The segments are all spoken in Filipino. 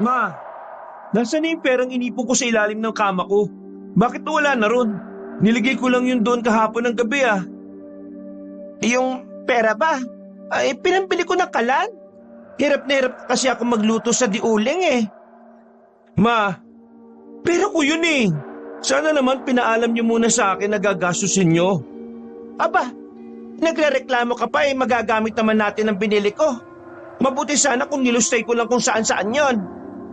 Ma, nasaan na yung perang inipon ko sa ilalim ng kama ko? Bakit wala na ron? Niligay ko lang yun doon kahapon ng gabi ah. Yung pera ba? Ay, pinambili ko ng kalan. Hirap na hirap kasi ako magluto sa diuling eh. Ma, pera ko yun eh. Sana naman pinaalam niyo muna sa akin na gagastusin niyo. Aba, nagrereklamo ka pa eh, magagamit naman natin ang binili ko. Mabuti sana kung nilustay ko lang kung saan-saan yon.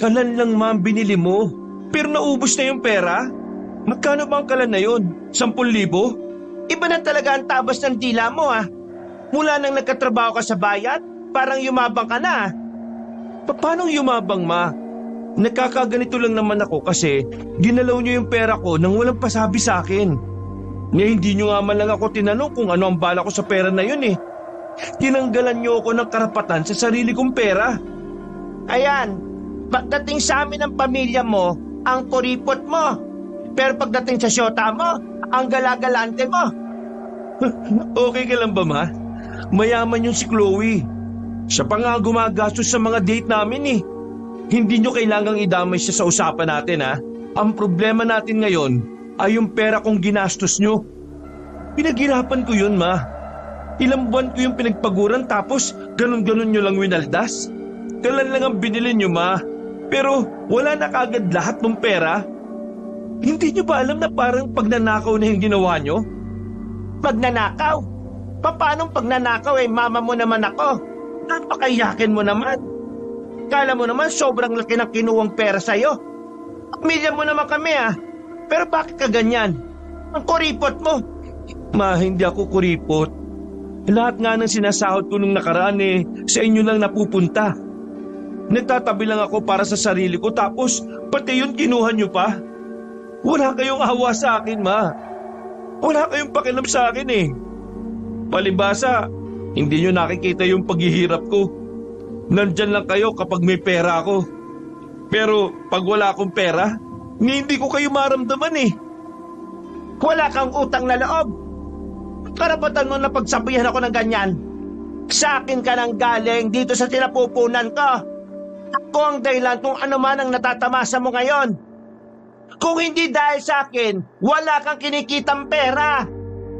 Kalan lang ma ang binili mo. Pero naubos na yung pera. Magkano ba ang kalan na yun? 10,000? Iba na talaga ang tabas ng dila mo ah. Mula nang nagkatrabaho ka sa bayan, parang yumabang ka na ah. Paano yumabang ma? Nakakaganito lang naman ako kasi ginalaw niyo yung pera ko nang walang pasabi sa akin. Nga hindi niyo nga man lang ako tinanong kung ano ang bala ko sa pera na yun eh. Tinanggalan niyo ako ng karapatan sa sarili kong pera. Ayan, pagdating sa amin ng pamilya mo, ang kuripot mo. Pero pagdating sa syota mo, ang galagalante mo. Okay ka lang ba ma? Mayaman yung si Chloe. Siya pa nga gumagastos sa mga date namin eh. Hindi nyo kailangang idamay siya sa usapan natin ha. Ang problema natin ngayon ay yung pera kong ginastos nyo. Pinaghirapan ko yun ma. Ilang buwan ko yung pinagpaguran tapos ganun-ganun nyo lang winaldas. Kalan lang ang binili nyo ma. Pero wala na kagad lahat ng pera. Hindi nyo ba alam na parang pagnanakaw na yung ginawa nyo? Pagnanakaw? Paano pagnanakaw eh, mama mo naman ako? Napakayakin mo naman. Kala mo naman sobrang laki ng kinuwang pera sa'yo. Pamilya mo naman kami ah. Pero bakit ka ganyan? Ang kuripot mo. Ma, hindi ako kuripot. Lahat nga ng sinasahod ko nung nakaraan eh, sa inyo lang napupunta. Nagtatabi lang ako para sa sarili ko tapos pati yun kinuha nyo pa. Wala kayong awa sa akin, ma. Wala kayong pakialam sa akin eh. Palibasa, hindi nyo nakikita yung paghihirap ko. Nandyan lang kayo kapag may pera ako. Pero pag wala akong pera, hindi ko kayo maramdaman eh. Wala kang utang na loob. Karapatan mo na pagsabihan ako ng ganyan. Sa akin ka nang galing dito sa tinapupunan ko. Ako ang dahilan kung ano man ang natatamasa mo ngayon. Kung hindi dahil sa akin, wala kang kinikitang pera.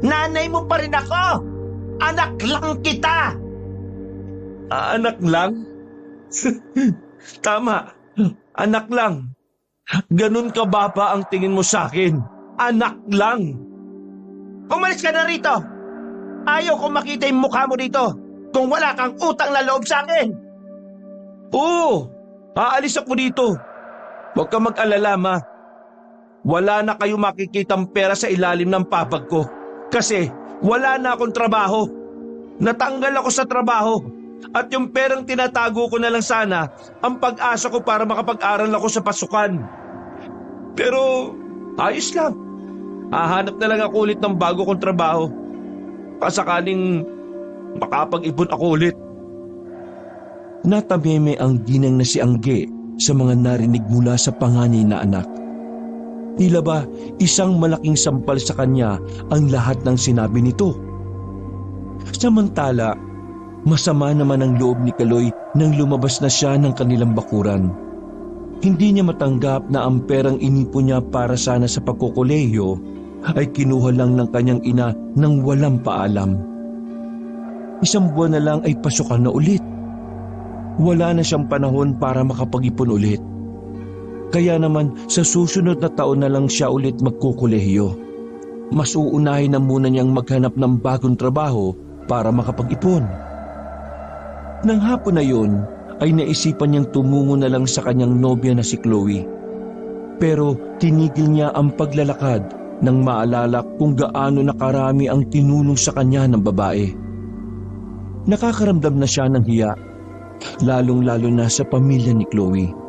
Nanay mo pa rin ako. Anak lang kita. Anak lang? Tama, anak lang. Ganun ka baba ang tingin mo sa akin. Anak lang. Umalis ka na rito. Ayaw kong makita yung mukha mo dito kung wala kang utang na loob sa akin. Oo, aalis ako dito. Huwag ka mag-alala, ma. Wala na kayo makikitang pera sa ilalim ng papag ko. Kasi wala na akong trabaho. Natanggal ako sa trabaho. At yung perang tinatago ko na lang sana ang pag-asa ko para makapag-aral ako sa pasukan. Pero ayos lang. Hahanap na lang ako ulit ng bago kong trabaho. Pasakaling makapag-ipon ako ulit. Natameme ang ginang na si Angge sa mga narinig mula sa panganay na anak. Tila ba isang malaking sampal sa kanya ang lahat ng sinabi nito. Samantala, masama naman ang loob ni Kaloy nang lumabas na siya ng kanilang bakuran. Hindi niya matanggap na ang perang inipon niya para sana sa pagkukolehiyo ay kinuha lang ng kanyang ina nang walang paalam. Isang buwan na lang ay pasukan na ulit. Wala na siyang panahon para makapag-ipon ulit. Kaya naman sa susunod na taon na lang siya ulit magkukolehiyo. Mas uunahin na muna niyang maghanap ng bagong trabaho para makapag-ipon. Nang hapon na yun, ay naisipan niyang tumungo na lang sa kanyang nobya na si Chloe. Pero tinigil niya ang paglalakad nang maalala kung gaano nakarami ang tinulong sa kanya ng babae. Nakakaramdam na siya ng hiya, lalong-lalo na sa pamilya ni Chloe.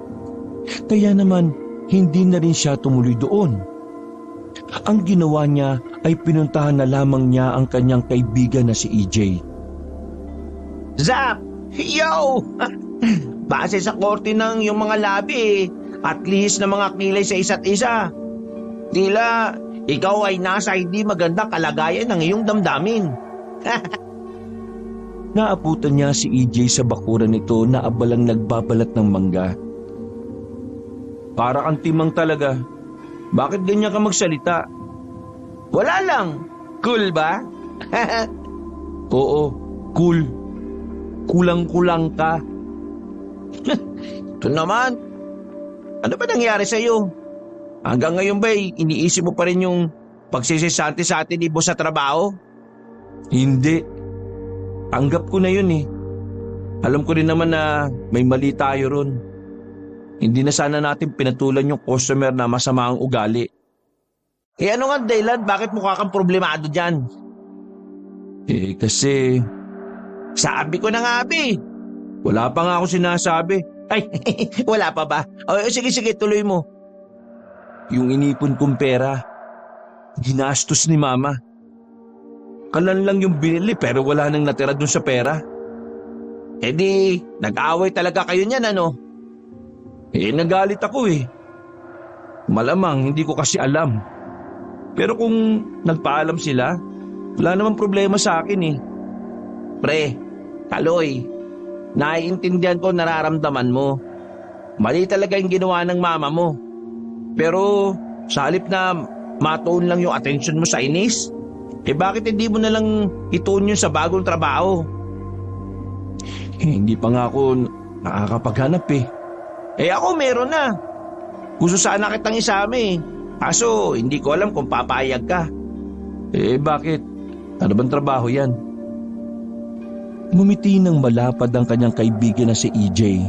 Kaya naman, hindi na rin siya tumuloy doon. Ang ginawa niya ay pinuntahan na lamang niya ang kanyang kaibigan na si EJ. Zap! Yo! Base sa korte ng yung mga labi at lihis na mga kilay sa isa't isa. Tila, ikaw ay nasa hindi magandang kalagayan ng iyong damdamin. Naabutan niya si EJ sa bakuran nito na abalang nagbabalat ng mangga. Para kang timang talaga. Bakit ganyan ka magsalita? Wala lang. Cool ba? Oo, cool. Kulang-kulang ka. Ito naman. Ano ba nangyari sa'yo? Hanggang ngayon ba iniisip mo pa rin yung pagsisisante sa atin ni boss sa trabaho? Hindi. Tanggap ko na yun eh. Alam ko rin naman na may mali tayo ron. Hindi na sana natin pinatulan yung customer na masama ang ugali. Ano nga dahilan? Bakit mukha kang problemado dyan? Kasi Sabi ko na nga, Abi. wala pa nga ako sinasabi. Ay, wala pa ba? O, sige, tuloy mo. Yung inipon kong pera, ginastos ni Mama. Kalan lang yung binili pero wala nang natira dun sa pera. Di, nag-away talaga kayo niyan, ano? Nagalit ako eh. Malamang hindi ko kasi alam. Pero kung nagpaalam sila, wala namang problema sa akin eh. Pre, Kaloy, naiintindihan ko nararamdaman mo. Mali talaga yung ginawa ng mama mo. Pero sa halip na matuon lang yung atensyon mo sa inis, bakit hindi mo na lang ituon yun sa bagong trabaho? Hindi pa nga ako nakakapaghanap eh. Ako meron na. Gusto sana kitang isama eh. Kaso hindi ko alam kung papayag ka. Bakit? Ano bang trabaho yan? Ngumiti ng malapad ang kanyang kaibigan na si EJ.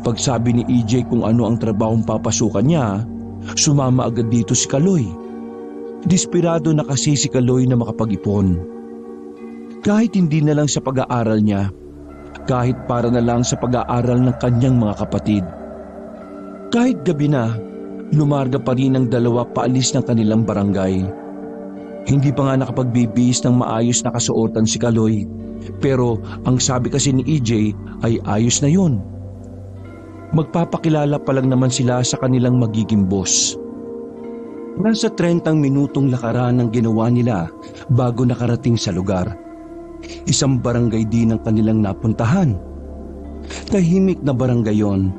Pagsabi ni EJ kung ano ang trabahong papasukan niya, sumama agad dito si Kaloy. Desperado na kasi si Kaloy na makapag-ipon. Kahit hindi na lang sa pag-aaral niya, kahit para na lang sa pag-aaral ng kanyang mga kapatid. Kahit gabi na, lumarga pa rin ang dalawa paalis ng kanilang barangay. Hindi pa nga nakapagbibihis ng maayos na kasuotan si Kaloy. Pero ang sabi kasi ni EJ ay ayos na yun. Magpapakilala pa lang naman sila sa kanilang magiging boss. Nasa 30 minutong lakaran ang ginawa nila bago nakarating sa lugar. Isang barangay din ang kanilang napuntahan. Tahimik na barangay yon.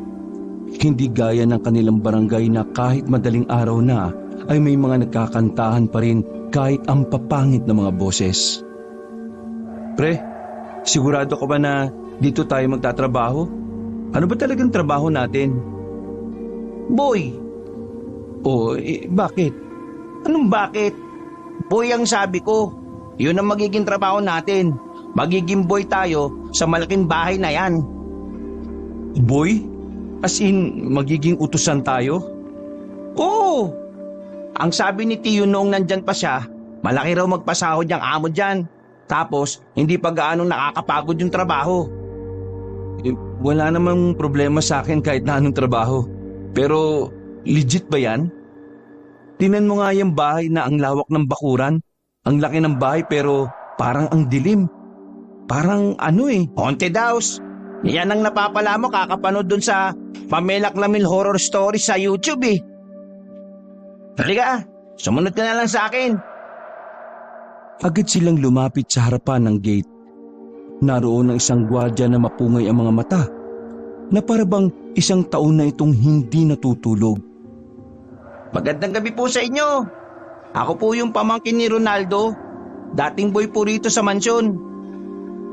Hindi gaya ng kanilang barangay na kahit madaling araw na ay may mga nagkakantahan pa rin kahit ang papangit na mga boses. Pre, sigurado ka ba na dito tayo magtatrabaho? Ano ba talagang trabaho natin? Boy. Bakit? Anong bakit? Boy ang sabi ko. Yun ang magiging trabaho natin. Magiging boy tayo sa malaking bahay na yan. Boy? As in, magiging utusan tayo? Oo. Ang sabi ni Tiyo noong nandyan pa siya, malaki raw magpasahod yung amo dyan. Tapos, hindi pa gaanong nakakapagod yung trabaho. Wala namang problema sa akin kahit na anong trabaho. Pero, legit ba yan? Tingnan mo nga yung bahay na ang lawak ng bakuran. Ang laki ng bahay pero parang ang dilim. Parang Haunted house. Yan ang napapala mo kakapanood dun sa Pamela Clamil horror story sa YouTube eh. Halika, sumunod ka na lang sa akin. Agad silang lumapit sa harapan ng gate. Naroon ang isang gwardiya na mapungay ang mga mata, na parabang isang taon na itong hindi natutulog. Magandang gabi po sa inyo. Ako po yung pamangkin ni Ronaldo. Dating boy po rito sa mansyon.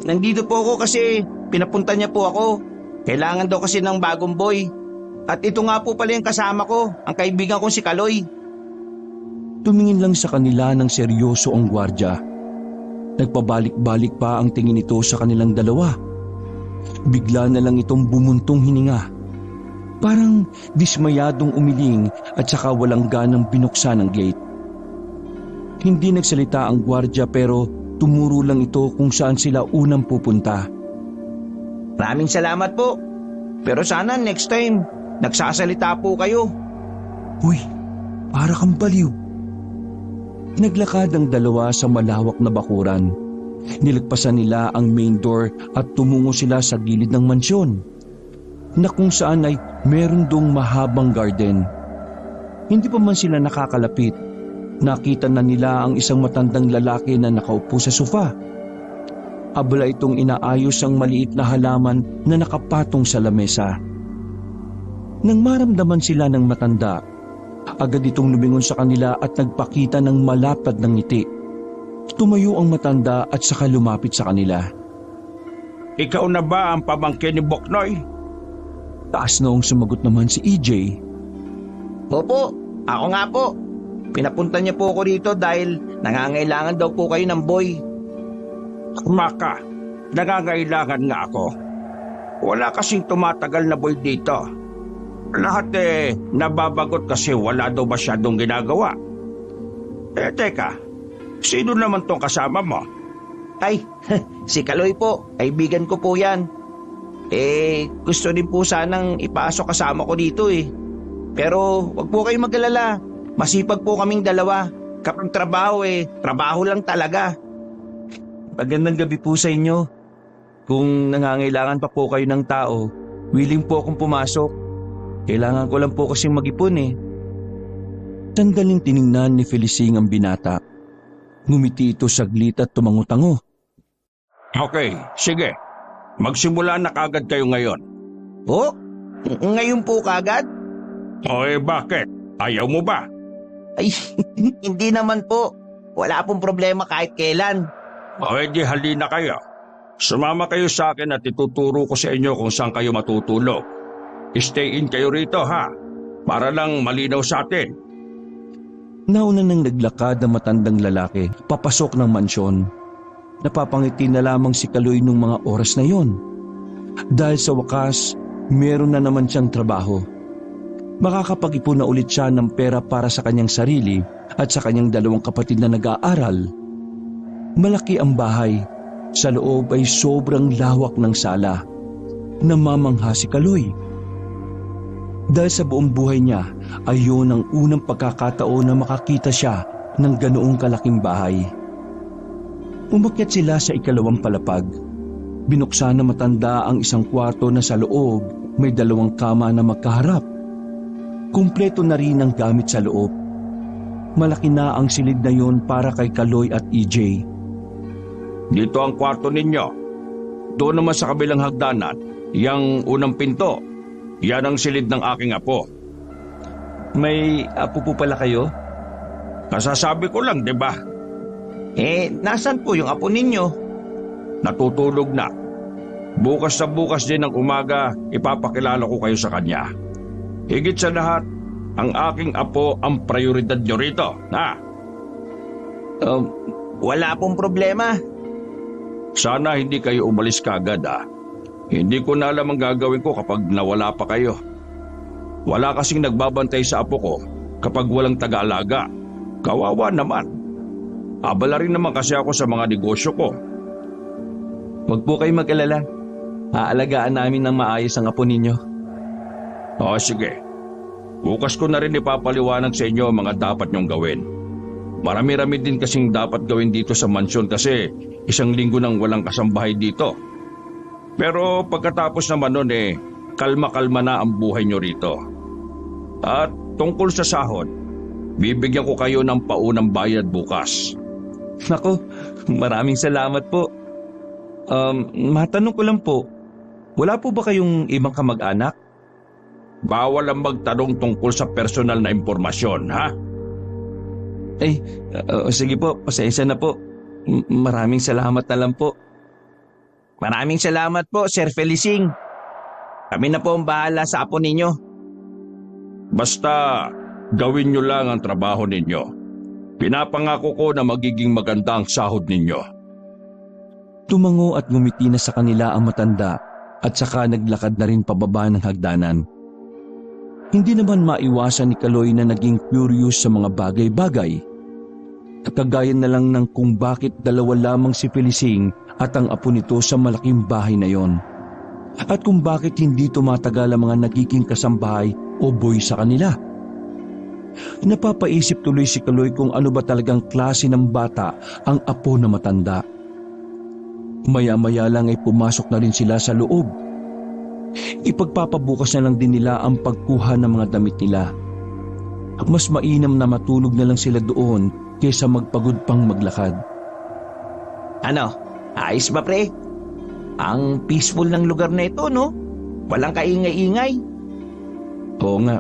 Nandito po ako kasi pinapunta niya po ako. Kailangan daw kasi ng bagong boy. At ito nga po pala yung kasama ko, ang kaibigan kong si Kaloy. Tumingin lang sa kanila ng seryoso ang gwardiya. Nagpabalik-balik pa ang tingin nito sa kanilang dalawa. Bigla na lang itong bumuntong hininga. Parang dismayadong umiling at saka walang ganang binuksan ang gate. Hindi nagsalita ang gwardiya pero tumuro lang ito kung saan sila unang pupunta. Maraming salamat po. Pero sana next time, nagsasalita po kayo. Uy, para kang baliw. Naglakad ang dalawa sa malawak na bakuran. Nilagpasan nila ang main door at tumungo sila sa gilid ng mansyon, na kung saan ay meron dong mahabang garden. Hindi pa man sila nakakalapit, nakita na nila ang isang matandang lalaki na nakaupo sa sofa. Abala itong inaayos ang maliit na halaman na nakapatong sa lamesa. Nang maramdaman sila ng matanda, agad itong lumingon sa kanila at nagpakita ng malapad ng ngiti. Tumayo ang matanda at saka lumapit sa kanila. Ikaw na ba ang pamangkin ni Boknoy? Taas noong sumagot naman si EJ. Opo, ako nga po. Pinapunta niya po ako dito dahil nangangailangan daw po kayo ng boy. Maka, nangangailangan nga ako. Wala kasing tumatagal na boy dito. Lahat nababagot kasi wala daw masyadong ginagawa. Teka, sino naman tong kasama mo? Ay, si Kaloy po. Kaibigan ko po yan. Gusto din po sanang ipasok kasama ko dito eh. Pero wag po kayong mag-alala. Masipag po kaming dalawa. Kapag trabaho trabaho lang talaga. Magandang gabi po sa inyo. Kung nangangailangan pa po kayo ng tao, willing po akong pumasok. Kailangan ko lang po kasing mag-ipon eh. Sandaling tiningnan ni Felicing ang binata. Ngumiti ito saglit at tumango-tango. Okay, sige. Magsimula na kagad kayo ngayon. Oh, ngayon po kagad? Bakit? Ayaw mo ba? Ay, hindi naman po. Wala pong problema kahit kailan. Di halina kayo. Sumama kayo sa akin at ituturo ko sa inyo kung saan kayo matutulog. Stay in kayo rito ha, para lang malinaw sa atin. Nauna nang naglakad ang matandang lalaki, papasok ng mansyon. Napapangiti na lamang si Kaloy nung mga oras na yon. Dahil sa wakas, meron na naman siyang trabaho. Makakapag-ipon na ulit siya ng pera para sa kanyang sarili at sa kanyang dalawang kapatid na nag-aaral. Malaki ang bahay. Sa loob ay sobrang lawak ng sala. Namamangha si Kaloy. Dahil sa buong buhay niya, ay yun ang unang pagkakataon na makakita siya ng ganoong kalaking bahay. Umakyat sila sa ikalawang palapag. Binuksan na matanda ang isang kwarto na sa loob may dalawang kama na magkaharap. Kumpleto na rin ang gamit sa loob. Malaki na ang silid na yon para kay Kaloy at EJ. Dito ang kwarto ninyo. Doon naman sa kabilang hagdanan, yang unang pinto. Yan ang silid ng aking apo. May apo po pala kayo? Kasasabi ko lang, di ba? Nasan po yung apo ninyo? Natutulog na. Bukas sa bukas din ng umaga, ipapakilala ko kayo sa kanya. Higit sa lahat, ang aking apo ang prioridad nyo rito, ha? Wala pong problema. Sana hindi kayo umalis kagad, ha? Hindi ko na alam ang gagawin ko kapag nawala pa kayo. Wala kasing nagbabantay sa apo ko kapag walang taga-alaga. Kawawa naman. Abala rin naman kasi ako sa mga negosyo ko. Huwag po kayo mag-alala. Aalagaan namin ng maayos ang apo ninyo. Sige. Bukas ko na rin ipapaliwanag sa inyo ang mga dapat nyong gawin. Marami-rami din kasing dapat gawin dito sa mansyon kasi 1 linggo nang walang kasambahay dito. Pero pagkatapos naman nun kalma-kalma na ang buhay nyo rito. At tungkol sa sahod, bibigyan ko kayo ng paunang bayad bukas. Nako, maraming salamat po. Matanong ko lang po, wala po ba kayong ibang kamag-anak? Bawal ang magtanong tungkol sa personal na impormasyon, ha? Sige po, pasensya na po. Maraming salamat na lang po. Maraming salamat po, Sir Felicing. Kami na po ang bahala sa apo ninyo. Basta gawin nyo lang ang trabaho ninyo. Pinapangako ko na magiging maganda ang sahod ninyo. Tumango at ngumiti na sa kanila ang matanda at saka naglakad na rin pababa ng hagdanan. Hindi naman maiwasan ni Kaloy na naging curious sa mga bagay-bagay. Kagaya na lang ng kung bakit dalawa lamang si Felicing at ang apo nito sa malaking bahay na yon. At kung bakit hindi tumatagal ang mga nagiging kasambahay o boy sa kanila. Napapaisip tuloy si Kaloy kung ano ba talagang klase ng bata ang apo na matanda. Maya-maya lang ay pumasok na rin sila sa loob. Ipagpapabukas na lang din nila ang pagkuha ng mga damit nila. Mas mainam na matulog na lang sila doon kaysa magpagod pang maglakad. Ano? Ayos ba, pre? Ang peaceful ng lugar na ito, no? Walang kaingay-ingay. Oo nga,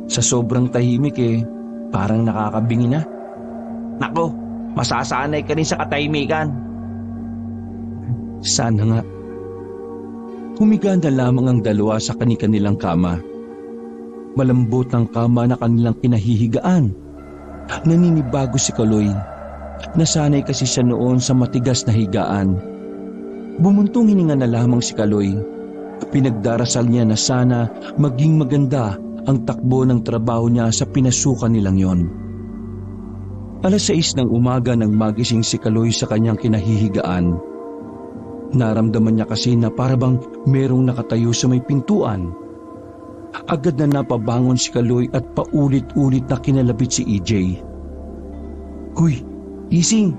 sa sobrang tahimik parang nakakabingi na. Nako, masasanay ka rin sa katahimikan. Sana nga. Humiga na lamang ang dalawa sa kani-kanilang kama. Malambot ang kama na kanilang kinahihigaan. Naninibago si Kaloy. Nasanay kasi siya noon sa matigas na higaan. Bumuntong hininga na lamang si Kaloy. Pinagdarasal niya na sana maging maganda ang takbo ng trabaho niya sa pinasukan nilang yon. 6:00 ng umaga nang magising si Kaloy sa kanyang kinahihigaan. Naramdaman niya kasi na parabang merong nakatayo sa may pintuan. Agad na napabangon si Kaloy at paulit-ulit na kinalabit si EJ. Huy, Ising,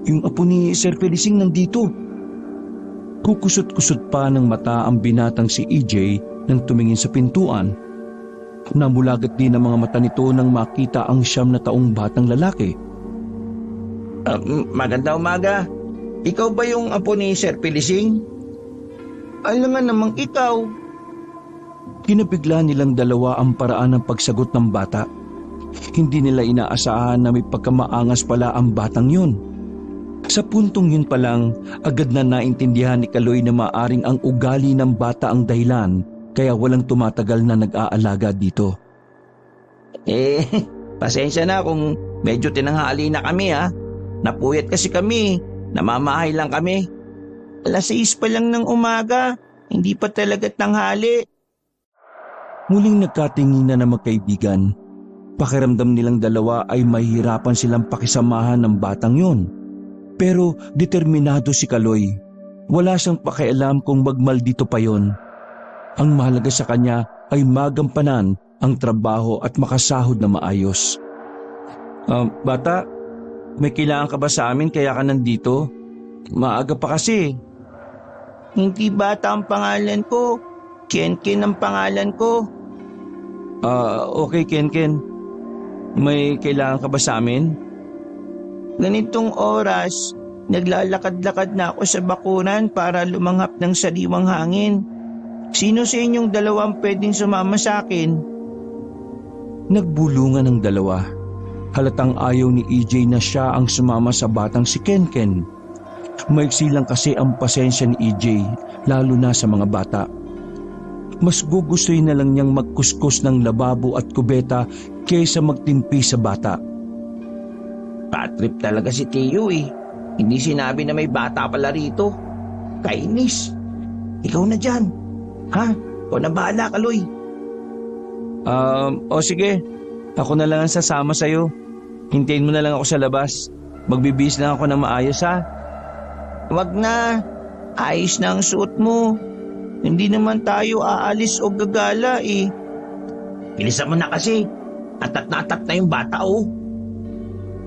yung apo ni Sir Felicing nandito. Kukusot-kusot pa ng mata ang binatang si EJ nang tumingin sa pintuan. Namulagat din ang mga mata nito nang makita ang 9 na taong batang lalaki. Maganda umaga. Ikaw ba yung apo ni Sir Felicing? Alam nga namang ikaw. Kinabigla nilang dalawa ang paraan ng pagsagot ng bata. Hindi nila inaasahan na may pagkamaangas pala ang batang yun. Sa puntong yun pa lang, agad na naintindihan ni Kaloy na maaring ang ugali ng bata ang dahilan kaya walang tumatagal na nag-aalaga dito. Pasensya na kung medyo tinanghali na kami ha. Napuyat kasi kami, namamahay lang kami. 6:00 pa lang ng umaga, hindi pa talaga tanghali. Muling nagkatinginan na magkaibigan. Pakiramdam nilang dalawa ay mahihirapan silang pakisamahan ng batang yon. Pero determinado si Kaloy. Wala siyang pakialam kung magmaldito pa yon. Ang mahalaga sa kanya ay magampanan ang trabaho at makasahod na maayos. Bata, may kailangan ka ba sa amin kaya ka nandito? Maaga pa kasi. Hindi bata ang pangalan ko. Ken ang pangalan ko. Okay Ken. May kailangan ka ba sa amin? Ganitong oras, naglalakad-lakad na ako sa bakuran para lumanghap ng sariwang hangin. Sino sa inyong dalawang pwedeng sumama sa akin? Nagbulungan ang dalawa. Halatang ayaw ni EJ na siya ang sumama sa batang si Ken. Maiksi lang kasi ang pasensya ni EJ, lalo na sa mga bata. Mas gugustuhin na lang niyang magkuskus ng lababo at kubeta kaysa magtimpi sa bata. Patrip talaga si Tio Hindi sinabi na may bata pala rito. Kainis. Ikaw na dyan. Ha? Ikaw na bahala, Kaloy. Sige. Ako na lang ang sasama sa'yo. Hintayin mo na lang ako sa labas. Magbibihis lang ako ng maayos ha. Wag na. Ayos na ang suot mo. Hindi naman tayo aalis o gagala Bilisan mo na kasi. Atat na yung bata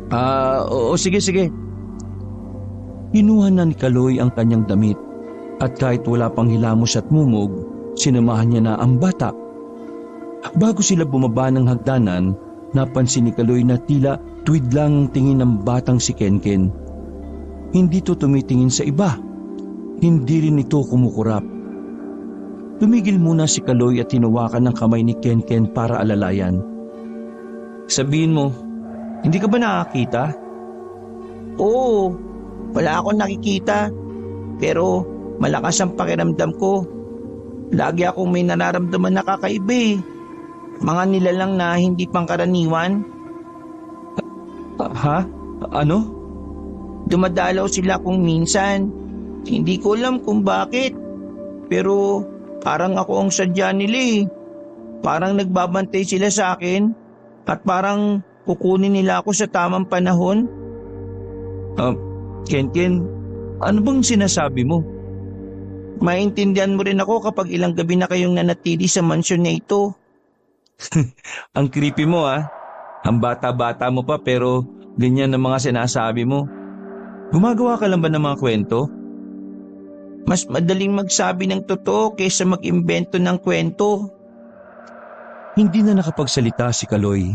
Oo, sige. Hinuha na ni Kaloy ang kanyang damit at kahit wala pang hilamos at mumog, sinamahan niya na ang bata. Bago sila bumaba ng hagdanan, napansin ni Kaloy na tila tuwid lang ang tingin ng batang si Ken. Hindi to tumitingin sa iba. Hindi rin ito kumukurap. Tumigil muna si Kaloy at hinawakan ng kamay ni Ken para alalayan. Sabihin mo, hindi ka ba nakakita? Oo, wala akong nakikita. Pero malakas ang pakiramdam ko. Lagi akong may nararamdaman na kakaiba Mga nilalang na hindi pangkaraniwan. Ha? Ano? Dumadalaw sila kung minsan. Hindi ko alam kung bakit. Pero parang ako ang sadya nila Parang nagbabantay sila sa akin. At parang kukunin nila ako sa tamang panahon. Ken, ano bang sinasabi mo? Maintindihan mo rin ako kapag ilang gabi na kayong nanatili sa mansyon na ito. Ang creepy mo Ang bata-bata mo pa pero ganyan ang mga sinasabi mo. Gumagawa ka lang ba ng mga kwento? Mas madaling magsabi ng totoo kaysa mag-imbento ng kwento. Hindi na nakapagsalita si Kaloy.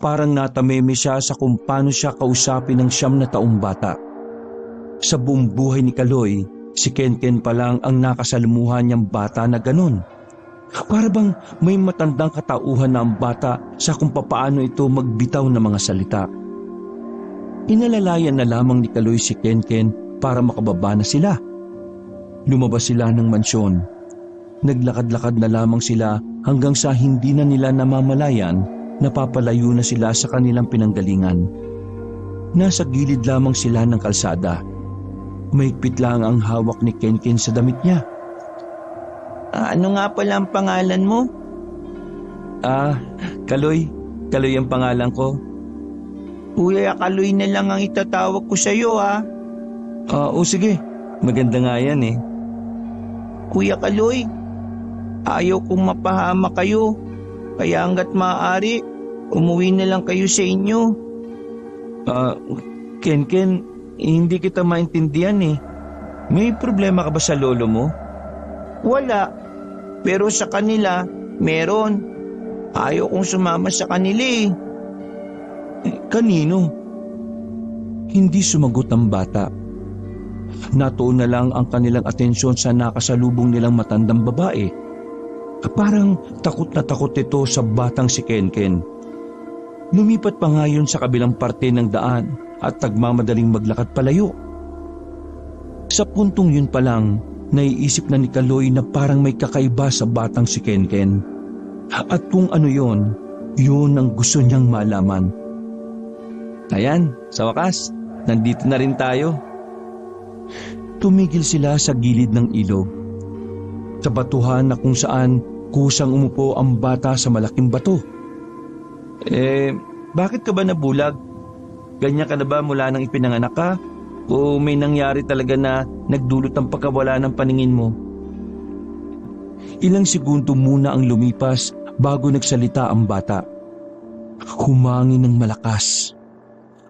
Parang natameme siya sa kung paano siya kausapin ng 9 na taong bata. Sa buong buhay ni Kaloy, si Ken pa lang ang nakasalumuhan niyang bata na ganun. Para bang may matandang katauhan na ang bata sa kung papaano ito magbitaw ng mga salita. Inalalayan na lamang ni Kaloy si Kenken para makababa na sila. Lumabas sila ng mansyon. Naglakad-lakad na lamang sila hanggang sa hindi na nila namamalayan na papalayo na sila sa kanilang pinanggalingan. Nasa gilid lamang sila ng kalsada. Mahigpit lang ang hawak ni Kenken sa damit niya. Ano nga pala ang pangalan mo? Kaloy. Kaloy ang pangalan ko. Kuya Kaloy na lang ang itatawag ko sa'yo ha. Sige. Maganda nga yan eh. Kuya Kaloy, ayaw kong mapahama kayo. Kaya hanggat maaari, umuwi na lang kayo sa inyo. Kenken, hindi kita maintindihan eh. May problema ka ba sa lolo mo? Wala. Pero sa kanila, meron. Ayaw kong sumama sa kanila eh. Kanino? Hindi sumagot ang bata. Natuon na lang ang kanilang atensyon sa nakasalubong nilang matandang babae. Parang takot na takot ito sa batang si Kenken. Lumipat pa nga yun sa kabilang parte ng daan at nagmamadaling maglakad palayo. Sa puntong yun pa lang, naiisip na ni Kaloy na parang may kakaiba sa batang si Kenken. At kung ano yun ang gusto niyang malaman. Ayan, sa wakas, nandito na rin tayo. Tumigil sila sa gilid ng ilog. Sa batuhan na kung saan kusang umupo ang bata sa malaking bato. Bakit ka ba nabulag? Ganyan ka na ba mula nang ipinanganak ka? O may nangyari talaga na nagdulot ng pagkawala ng paningin mo? Ilang segundo muna ang lumipas bago nagsalita ang bata. Humangin ng malakas.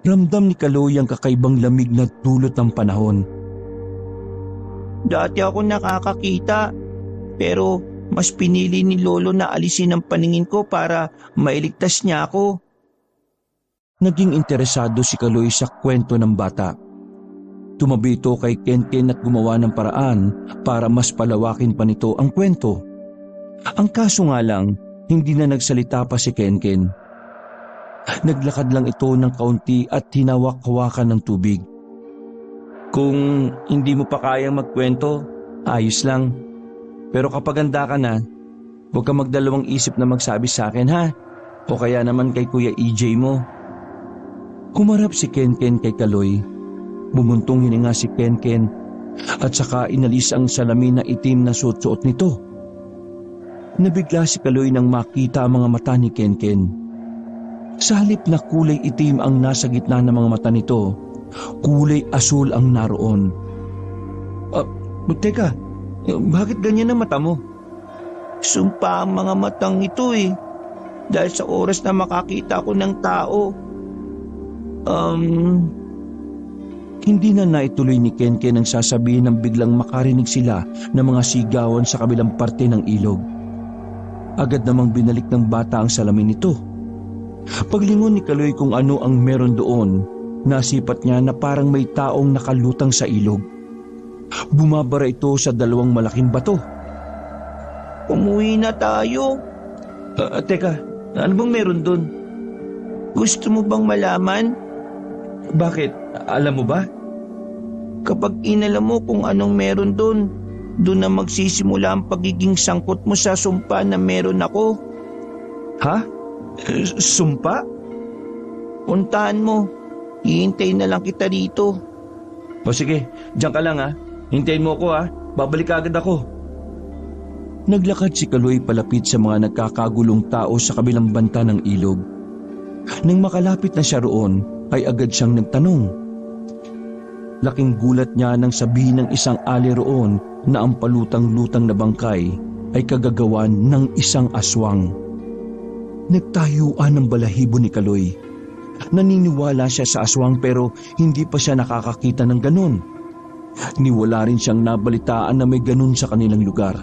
Ramdam ni Kaloy ang kakaibang lamig na dulot ng panahon. Dati ako nakakakita, pero mas pinili ni Lolo na alisin ang paningin ko para mailigtas niya ako. Naging interesado si Kaloy sa kwento ng bata. Tumabi ito kay Kenken at gumawa ng paraan para mas palawakin pa nito ang kwento. Ang kaso nga lang, hindi na nagsalita pa si Kenken. Naglakad lang ito ng kaunti at hinawak-hawakan ng tubig. Kung hindi mo pa kayang magkwento, ayos lang. Pero kapag handa ka na, huwag ka magdalawang isip na magsabi sa akin ha? O kaya naman kay Kuya EJ mo. Humarap si Kenken kay Kaloy. Bumuntong hininga si Kenken at saka inalis ang salamin na itim na suot-suot nito. Nabigla si Kaloy nang makita ang mga mata ni Kenken. Sa halip na kulay itim ang nasa gitna ng mga mata nito, kulay asul ang naroon. Teka, bakit ganyan ang mata mo? Sumpa ang mga matang ito eh. Dahil sa oras na makakita ko ng tao. Hindi na naituloy ni Kenken ang sasabihin nang biglang makarinig sila ng mga sigawan sa kabilang parte ng ilog. Agad namang binalik ng bata ang salamin nito. Paglingon ni Kaloy kung ano ang meron doon, nasipat niya na parang may taong nakalutang sa ilog. Bumabara ito sa dalawang malaking bato. Umuwi na tayo. Teka, ano bang meron doon? Gusto mo bang malaman? Bakit? Alam mo ba? Kapag inalam mo kung anong meron doon na magsisimula ang pagiging sangkot mo sa sumpa na meron ako. Ha? Sumpa? Puntahan mo. Hihintay na lang kita dito. O sige, diyan ka lang ha. Hintayin mo ako ha. Babalik agad ako. Naglakad si Kaloy palapit sa mga nagkakagulong tao sa kabilang banta ng ilog. Nang makalapit na siya roon, ay agad siyang nagtanong. Laking gulat niya nang sabihin ng isang ali roon na ang palutang-lutang na bangkay ay kagagawan ng isang aswang. Nagtayuan ng balahibo ni Kaloy. Naniniwala siya sa aswang pero hindi pa siya nakakakita ng ganun. Niwala rin siyang nabalitaan na may ganun sa kanilang lugar.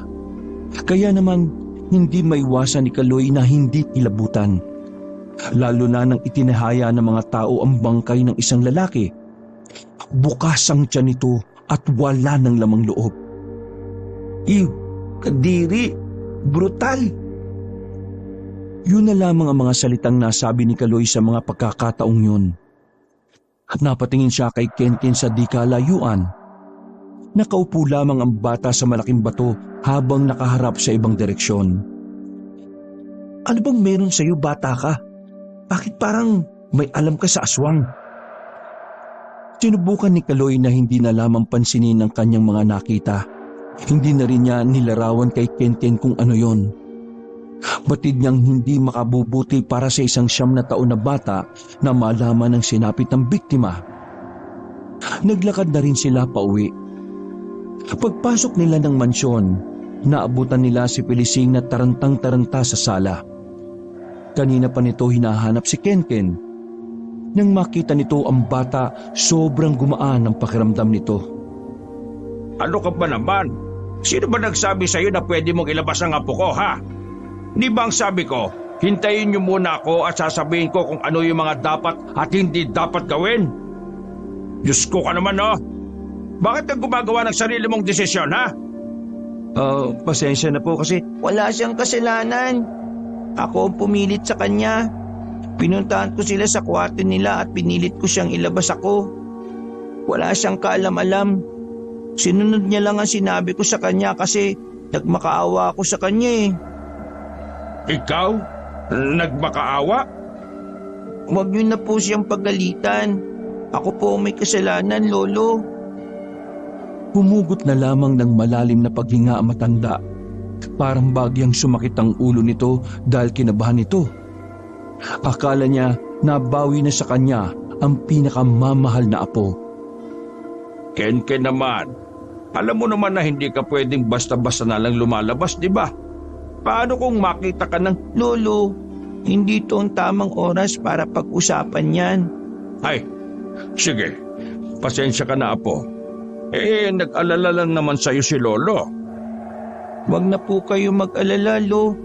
Kaya naman hindi maiwasan ni Kaloy na hindi kilabutan. Lalo na nang itinahaya ng mga tao ang bangkay ng isang lalaki. Bukas ang tiyan nito at wala ng lamang loob. Kadiri, brutal. Yun na lamang ang mga salitang nasabi ni Kaloy sa mga pagkakataong yun. Napatingin siya kay Kenken sa di kalayuan. Nakaupo lamang ang bata sa malaking bato habang nakaharap sa ibang direksyon. Ano bang meron sa'yo, bata ka? Bakit parang may alam ka sa aswang? Sinubukan ni Kaloy na hindi na lamang pansinin ang kanyang mga nakita. Hindi na rin niya nilarawan kay Kenken kung ano yon. Batid niyang hindi makabubuti para sa isang 9 na taon na bata na malaman ang sinapit ng biktima. Naglakad na rin sila pauwi. Pagpasok nila ng mansyon, naabutan nila si Felicing na tarantang-taranta sa sala. Kanina pa nito hinahanap si Kenken. Nang makita nito ang bata, sobrang gumaan ang pakiramdam nito. Ano ka ba naman? Sino ba nagsabi sa'yo na pwede mong ilabas ang apo ko, ha? Di ba ang sabi ko, hintayin niyo muna ako at sasabihin ko kung ano yung mga dapat at hindi dapat gawin? Diyos ko ka naman, no? Bakit ka gumagawa ng sarili mong desisyon, ha? Pasensya na po kasi Wala siyang kasalanan. Ako ang pumilit sa kanya. Pinuntahan ko sila sa kwarto nila at pinilit ko siyang ilabas ako. Wala siyang kaalam-alam. Sinunod niya lang ang sinabi ko sa kanya kasi nagmakaawa ako sa kanya eh. Ikaw? Nagmakaawa? Huwag niyo na po siyang pagalitan. Ako po ang may kasalanan, Lolo. humugot na lamang ng malalim na paghinga ang matanda. Parang bagyang sumakit ang ulo nito dahil kinabahan nito. Akala niya nabawi na sa kanya ang pinakamamahal na apo. Kenken naman, alam mo naman na hindi ka pwedeng basta-basta na lang lumalabas, di ba? Paano kung makita ka ng... Lolo, hindi ito ang tamang oras para pag-usapan yan. Ay, sige, pasensya ka na, apo. Nag-alala lang naman sa'yo si Lolo. Huwag na po kayo mag-alala, Lo.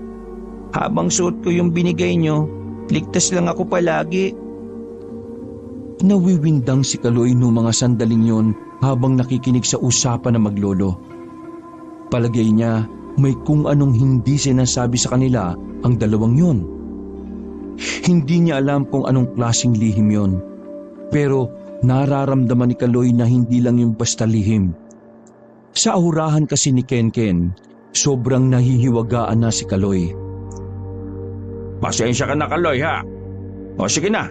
Habang suot ko yung binigay nyo, ligtas lang ako palagi. Nawiwindang si Kaloy noong mga sandaling yon habang nakikinig sa usapan ng maglolo. Palagay niya may kung anong hindi sinasabi sa kanila ang dalawang yon. Hindi niya alam kung anong klaseng lihim yon. Pero nararamdaman ni Kaloy na hindi lang yung basta lihim. Sa ahurahan kasi ni Kenken, sobrang nahihiwagaan na si Kaloy. Pasensya ka na, Kaloy, ha? O sige na,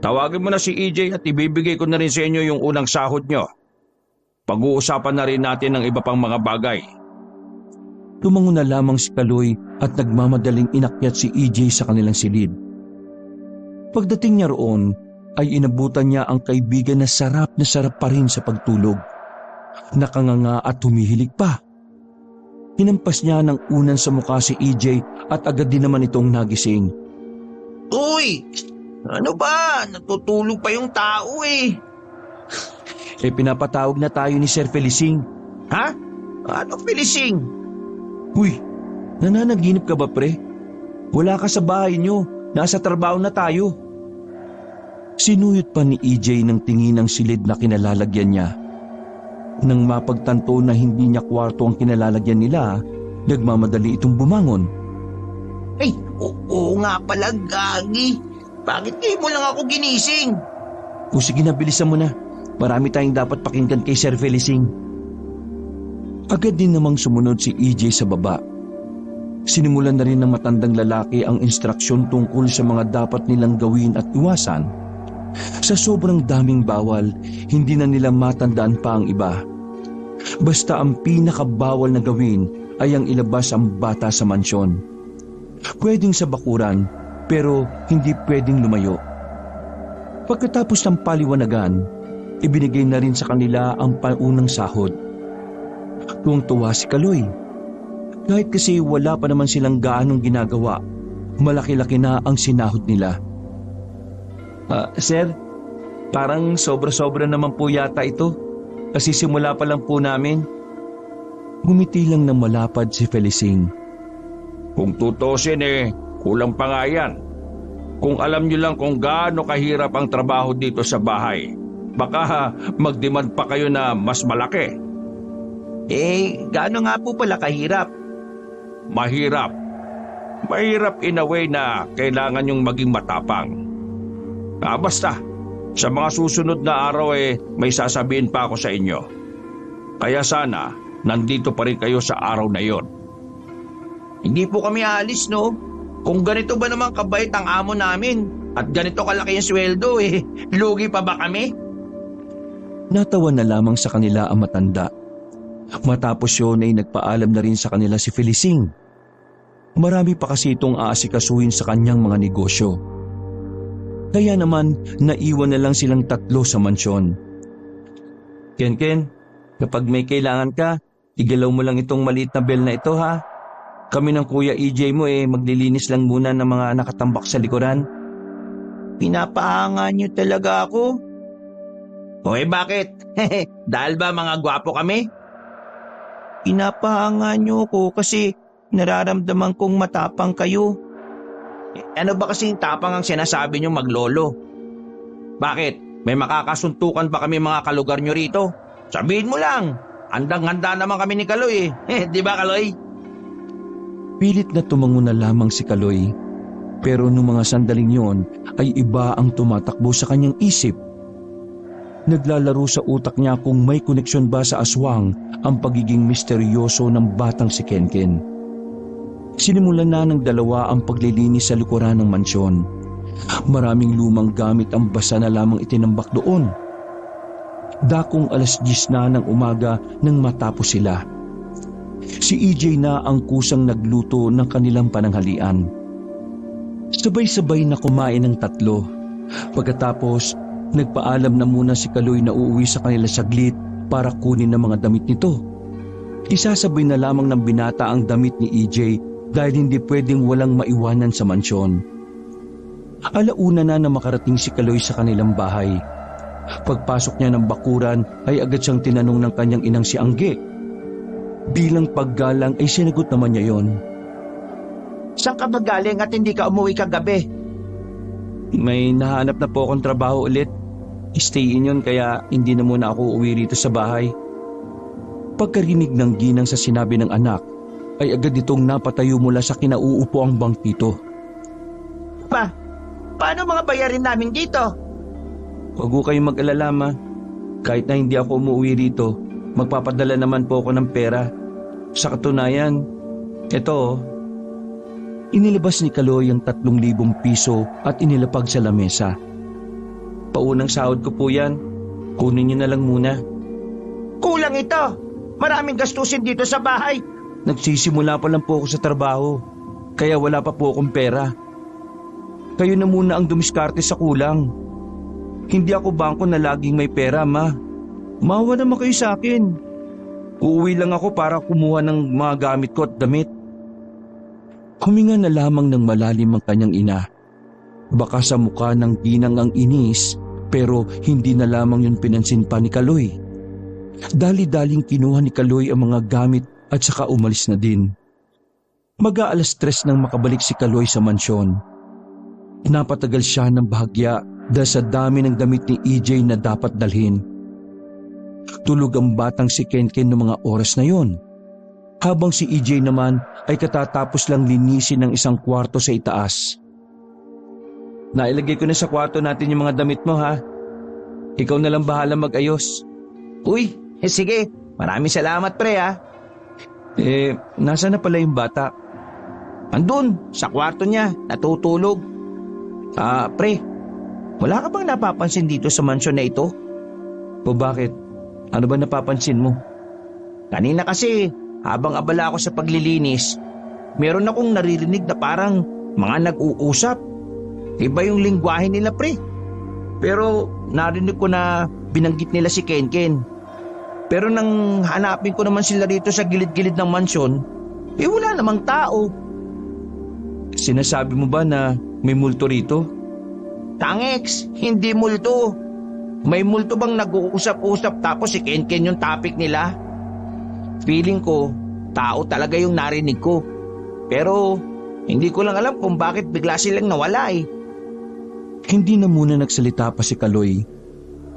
tawagin mo na si EJ at ibibigay ko na rin sa inyo yung unang sahod nyo. Pag-uusapan na rin natin ng iba pang mga bagay. Tumango na lamang si Kaloy at nagmamadaling inakyat si EJ sa kanilang silid. Pagdating niya roon, ay inabutan niya ang kaibigan na sarap pa rin sa pagtulog. Nakanganga at humihilig pa. Hinampas niya ng unan sa mukha si EJ at agad din naman itong nagising. Uy! Ano ba? Natutulog pa yung tao eh. Pinapatawag na tayo ni Sir Felicing. Ha? Ano, Felicing? Uy, nananaginip ka ba, pre? Wala ka sa bahay niyo. Nasa trabaho na tayo. Sinuyot pa ni EJ ng tingin ng silid na kinalalagyan niya. Nang mapagtanto na hindi niya kwarto ang kinalalagyan nila, nagmamadali itong bumangon. Ay, oo nga pala, gagi. Bakit ngayon mo lang ako ginising? O sige na, bilisan mo na. Marami tayong dapat pakinggan kay Sir Felicing. Agad din namang sumunod si EJ sa baba. Sinimulan na rin ng matandang lalaki ang instruksyon tungkol sa mga dapat nilang gawin at iwasan. Sa sobrang daming bawal, hindi na nila matandaan pa ang iba. Basta ang pinakabawal na gawin ay ang ilabas ang bata sa mansyon. Pwedeng sa bakuran, pero hindi pwedeng lumayo. Pagkatapos ng paliwanagan, ibinigay na rin sa kanila ang paunang sahod. Tuwang-tuwa si Kaloy. Kahit kasi wala pa naman silang gaanong ginagawa, malaki-laki na ang sinahod nila. Sir, parang sobra-sobra naman po yata ito. Kasi simula pa lang po namin. Ngumiti lang ng malapad si Felicing. Kung tutusin kulang pa nga yan. Kung alam nyo lang kung gaano kahirap ang trabaho dito sa bahay, baka mag-demand pa kayo na mas malaki. Gaano nga po pala kahirap? mahirap. Mahirap in a way na kailangan yung maging matapang. Basta, sa mga susunod na araw may sasabihin pa ako sa inyo. Kaya sana, nandito pa rin kayo sa araw na yon. Hindi po kami aalis, no? Kung ganito ba naman kabait ang amo namin at ganito kalaki yung sweldo, lugi pa ba kami? Natawa na lamang sa kanila ang matanda. Matapos yun ay nagpaalam na rin sa kanila si Felicing. Marami pa kasi itong aasikasuhin sa kanyang mga negosyo. Kaya naman, naiwan na lang silang tatlo sa mansyon. Ken, kapag may kailangan ka, igalaw mo lang itong maliit na bell na ito ha. Kami ng Kuya EJ mo maglilinis lang muna ng mga nakatambak sa likuran. Pinapahangan niyo talaga ako. Bakit? Dahil ba mga gwapo kami? Pinapahangan niyo ako kasi nararamdaman kong matapang kayo. Ano ba kasing tapang ang sinasabi niyo maglolo? Bakit? May makakasuntukan ba kami mga kalugar niyo rito? Sabihin mo lang. Handang-handa naman kami ni Kaloy Di ba, Kaloy? Pilit na tumango na lamang si Kaloy. Pero nung mga sandaling yon ay iba ang tumatakbo sa kanyang isip. Naglalaro sa utak niya kung may koneksyon ba sa aswang ang pagiging misteryoso ng batang si Kenken. Sinimulan na ng dalawa ang paglilinis sa likuran ng mansyon. Maraming lumang gamit ang basa na lamang itinambak doon. Dakong 10:00 na ng umaga nang matapos sila. Si EJ na ang kusang nagluto ng kanilang pananghalian. Sabay-sabay na kumain ng tatlo. Pagkatapos, nagpaalam na muna si Kaloy na uuwi sa kanila saglit para kunin ang mga damit nito. Isasabay na lamang ng binata ang damit ni EJ dahil hindi pwedeng walang maiwanan sa mansyon. Alauna na makarating si Kaloy sa kanilang bahay. Pagpasok niya ng bakuran ay agad siyang tinanong ng kanyang inang si Angge. Bilang paggalang ay sinagot naman niya yon. Saan ka ba galing at hindi ka umuwi kagabi? May nahanap na po akong trabaho ulit. Stay in yun kaya hindi na muna ako uwi rito sa bahay. Pagkarinig ng ginang sa sinabi ng anak, ay agad itong napatayo mula sa kinauupo ang bangkito. Paano mga bayarin namin dito? Huwag ko kayong mag-alala, ma. Kahit na hindi ako umuwi rito, magpapadala naman po ako ng pera. Sa katunayan, eto. Inilabas ni Kaloy ang 3,000 piso at inilapag sa lamesa. Paunang sahod ko po yan. Kunin niyo na lang muna. Kulang ito. Maraming gastusin dito sa bahay. Nagsisimula pa lang po ako sa trabaho. Kaya wala pa po akong pera. Kayo na muna ang dumiskarte sa kulang. Hindi ako bangko na laging may pera, ma. Maawa naman kayo sa akin. Uuwi lang ako para kumuha ng mga gamit ko at damit. Huminga na lamang ng malalim ang kanyang ina. Baka sa mukha ng ginang ang inis, pero hindi na lamang yun pinansin pa ni Kaloy. Dali-daling kinuha ni Kaloy ang mga gamit at saka umalis na din. Mag-aalas 3 nang makabalik si Kaloy sa mansyon. Napatagal siya ng bahagya dahil sa dami ng damit ni EJ na dapat dalhin. Tulog ang batang si Kenken noong mga oras na yon. Habang si EJ naman ay katatapos lang linisin ng isang kwarto sa itaas. Nailagay ko na sa kwarto natin yung mga damit mo, ha? Ikaw na lang bahala mag-ayos. Uy, sige. Maraming salamat, pre, ha? Nasa na pala yung bata? Andun, sa kwarto niya, natutulog. Pre, wala ka bang napapansin dito sa mansyon na ito? O bakit? Ano ba napapansin mo? Kanina kasi, habang abala ako sa paglilinis, meron akong naririnig na parang mga nag-uusap. Iba yung lingwahe nila, pre. Pero narinig ko na binanggit nila si Kenken. Pero nang hanapin ko naman sila rito sa gilid-gilid ng mansyon, wala namang tao. Sinasabi mo ba na may multo rito? Tangex, hindi multo. May multo bang nag-uusap-usap tapos si Kenken yung topic nila? Feeling ko, tao talaga yung narinig ko. Pero hindi ko lang alam kung bakit bigla silang nawala eh. Hindi na muna nagsalita pa si Kaloy.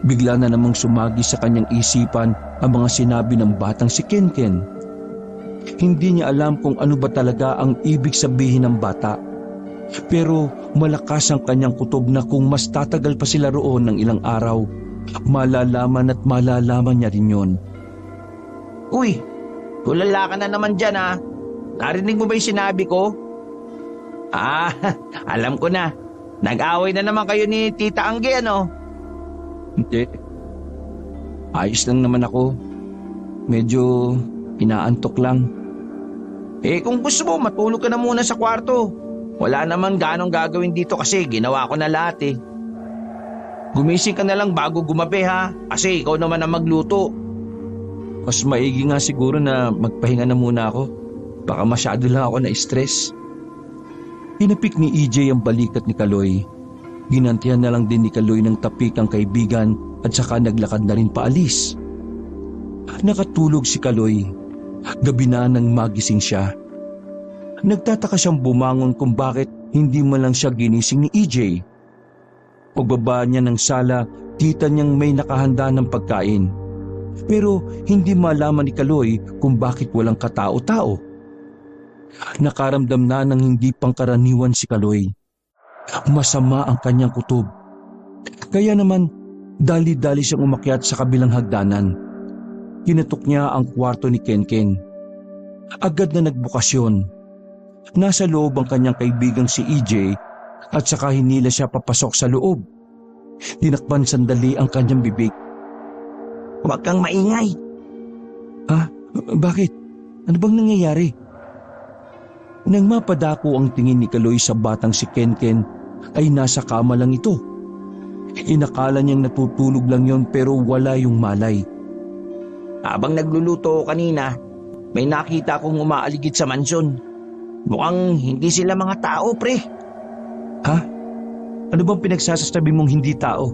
Bigla na namang sumagi sa kanyang isipan ang mga sinabi ng batang si Kenken. Hindi niya alam kung ano ba talaga ang ibig sabihin ng bata. Pero malakas ang kanyang kutob na kung mas tatagal pa sila roon ng ilang araw, malalaman at malalaman niya rin yun. Uy, tulala ka na naman dyan ha. Narinig mo ba yung sinabi ko? Ah, alam ko na. Nag-away na naman kayo ni Tita Angge, ano? Hindi. Ayos lang naman ako. Medyo inaantok lang. Kung gusto mo, matulog ka na muna sa kwarto. Wala naman ganong gagawin dito kasi ginawa ko na lahat eh. Gumising ka na lang bago gumabi ha, kasi ikaw naman ang magluto. Mas maigi nga siguro na magpahinga na muna ako. Baka masyado lang ako na-stress. Hinapik ni EJ ang balikat ni Kaloy. Ginantihan na lang din ni Kaloy ng tapik ang kaibigan at saka naglakad na rin paalis. Nakatulog si Kaloy. Gabi na nang magising siya. Nagtataka siyang bumangon kung bakit hindi man lang siya ginising ni EJ. Pagbaba niya ng sala, kita niyang may nakahanda ng pagkain. Pero hindi malaman ni Kaloy kung bakit walang katao-tao. Nakaramdam na ng hindi pangkaraniwan si Kaloy. Masama ang kanyang kutob. Kaya naman, dali-dali siyang umakyat sa kabilang hagdanan. Kinatok niya ang kwarto ni Kenken. Agad na nagbukas yun. Nasa loob ang kanyang kaibigang si EJ at saka hinila siya papasok sa loob. Tinakpan sandali ang kanyang bibig. Huwag kang maingay. Ha? Bakit? Ano bang nangyayari? Nang mapadako ang tingin ni Kaloy sa batang si Kenken, ay nasa kama lang ito. Inakala niyang natutulog lang yon pero wala yung malay. Habang nagluluto ko kanina, may nakita akong umaaligid sa mansyon. Mukhang hindi sila mga tao, pre. Ha? Ano bang pinagsasabi mong hindi tao?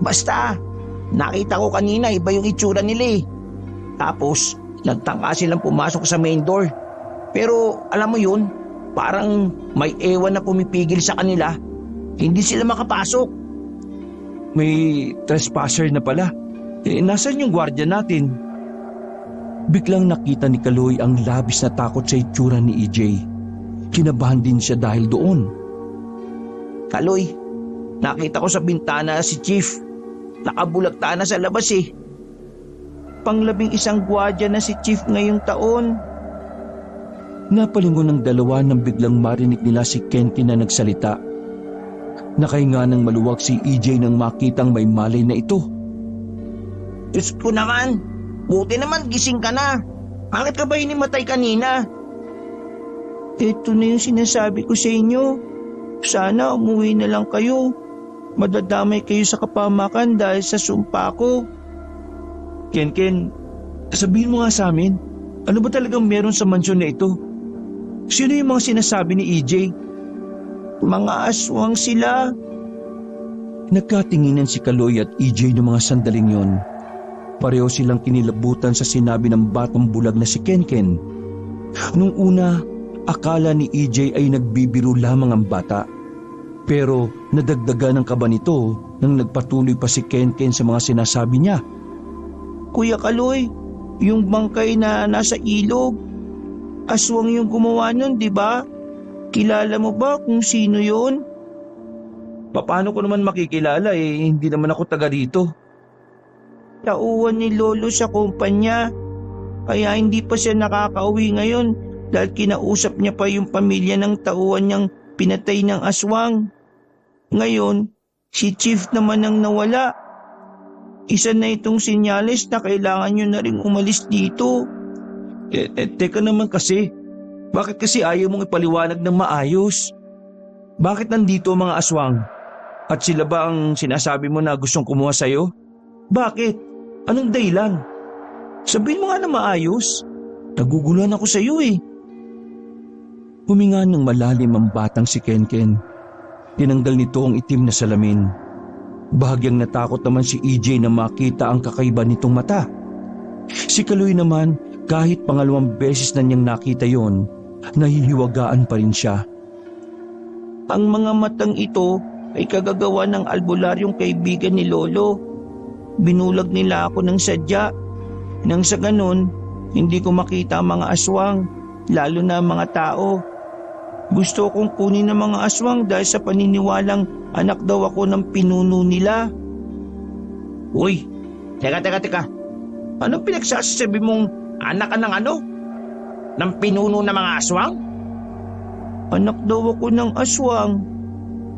Basta, nakita ko kanina iba yung itsura nila eh. Tapos, nagtangka silang pumasok sa main door. Pero alam mo yun, parang may ewan na pumipigil sa kanila. Hindi sila makapasok. May trespasser na pala. Nasaan yung gwardiya natin? Biglang nakita ni Kaloy ang labis na takot sa itsura ni EJ. Kinabahan din siya dahil doon. Kaloy, nakita ko sa bintana si Chief. Nakabulagta na sa labas eh. Pang-11 gwardiya na si Chief ngayong taon. Napalingon ng dalawa nang biglang marinig nila si Kenken na nagsalita. Nakahinga ng maluwag si EJ nang makitang may malay na ito. Diyos ko naman, buti naman gising ka na. Bakit ka ba hinimatay kanina? Ito na yung sinasabi ko sa inyo. Sana umuwi na lang kayo. Madadamay kayo sa kapamakan dahil sa sumpa ko. Kenken, sabihin mo nga sa amin, ano ba talagang meron sa mansyon na ito? Sino yung mga sinasabi ni EJ? Mga aswang sila. Nagkatinginan si Kaloy at EJ ng mga sandaling yon. Pareho silang kinilabutan sa sinabi ng batang bulag na si Kenken. Nung una, akala ni EJ ay nagbibiro lamang ang bata. Pero nadagdagan ng kaba nito nang nagpatuloy pa si Kenken sa mga sinasabi niya. Kuya Kaloy, yung bangkay na nasa ilog, aswang yung gumawa nun, di ba? Kilala mo ba kung sino yun? Paano ko naman makikilala hindi naman ako taga rito. Tauhan ni Lolo sa kumpanya. Kaya hindi pa siya nakakauwi ngayon dahil kinausap niya pa yung pamilya ng tauhan niyang pinatay ng aswang. Ngayon, si Chief naman ang nawala. Isa na itong senyales na kailangan niyo na rin umalis dito. Teka naman kasi, bakit kasi ayaw mong ipaliwanag ng maayos? Bakit nandito ang mga aswang? At sila ba ang sinasabi mo na gustong kumuha sa'yo? Bakit? Anong dahilan? Sabihin mo nga na maayos. Naguguluhan ako sa'yo eh. Huminga ng malalim ang batang si Kenken. Tinanggal nito ang itim na salamin. Bahagyang natakot naman si EJ na makita ang kakaiba nitong mata. Si Kaloy naman, kahit pangalawang beses na niyang nakita yon, nahihiwagaan pa rin siya. Ang mga matang ito ay kagagawa ng albularyong kaibigan ni Lolo. Binulag nila ako ng sadya. Nang sa ganon, Hindi ko makita ang mga aswang, lalo na ang mga tao. Gusto kong kunin ang mga aswang dahil sa paniniwalang anak daw ako ng pinuno nila. Uy, teka. Ano pinagsasabi mong anak ka ng ano? Ng pinuno ng mga aswang? Anak daw ako ng aswang.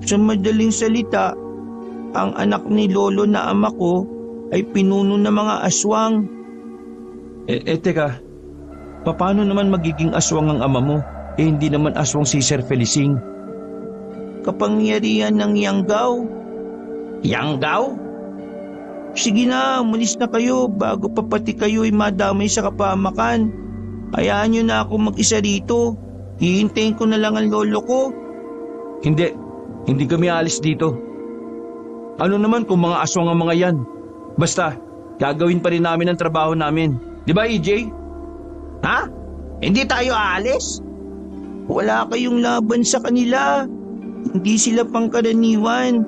Sa madaling salita, ang anak ni Lolo na ama ko ay pinuno ng mga aswang. Teka, paano naman magiging aswang ang ama mo? Hindi naman aswang si Sir Felicing. Kapangyarihan ng Yanggaw. Yanggaw? Sige na, umalis na kayo bago pa pati kayo'y madamay sa kapamakan. Hayaan nyo na ako mag-isa rito. Hihintayin ko na lang ang lolo ko. Hindi kami alis dito. Ano naman kung mga aswang ang mga yan? Basta, gagawin pa rin namin ang trabaho namin. Di ba, EJ? Ha? Hindi tayo aalis? Wala kayong laban sa kanila. Hindi sila pangkaraniwan.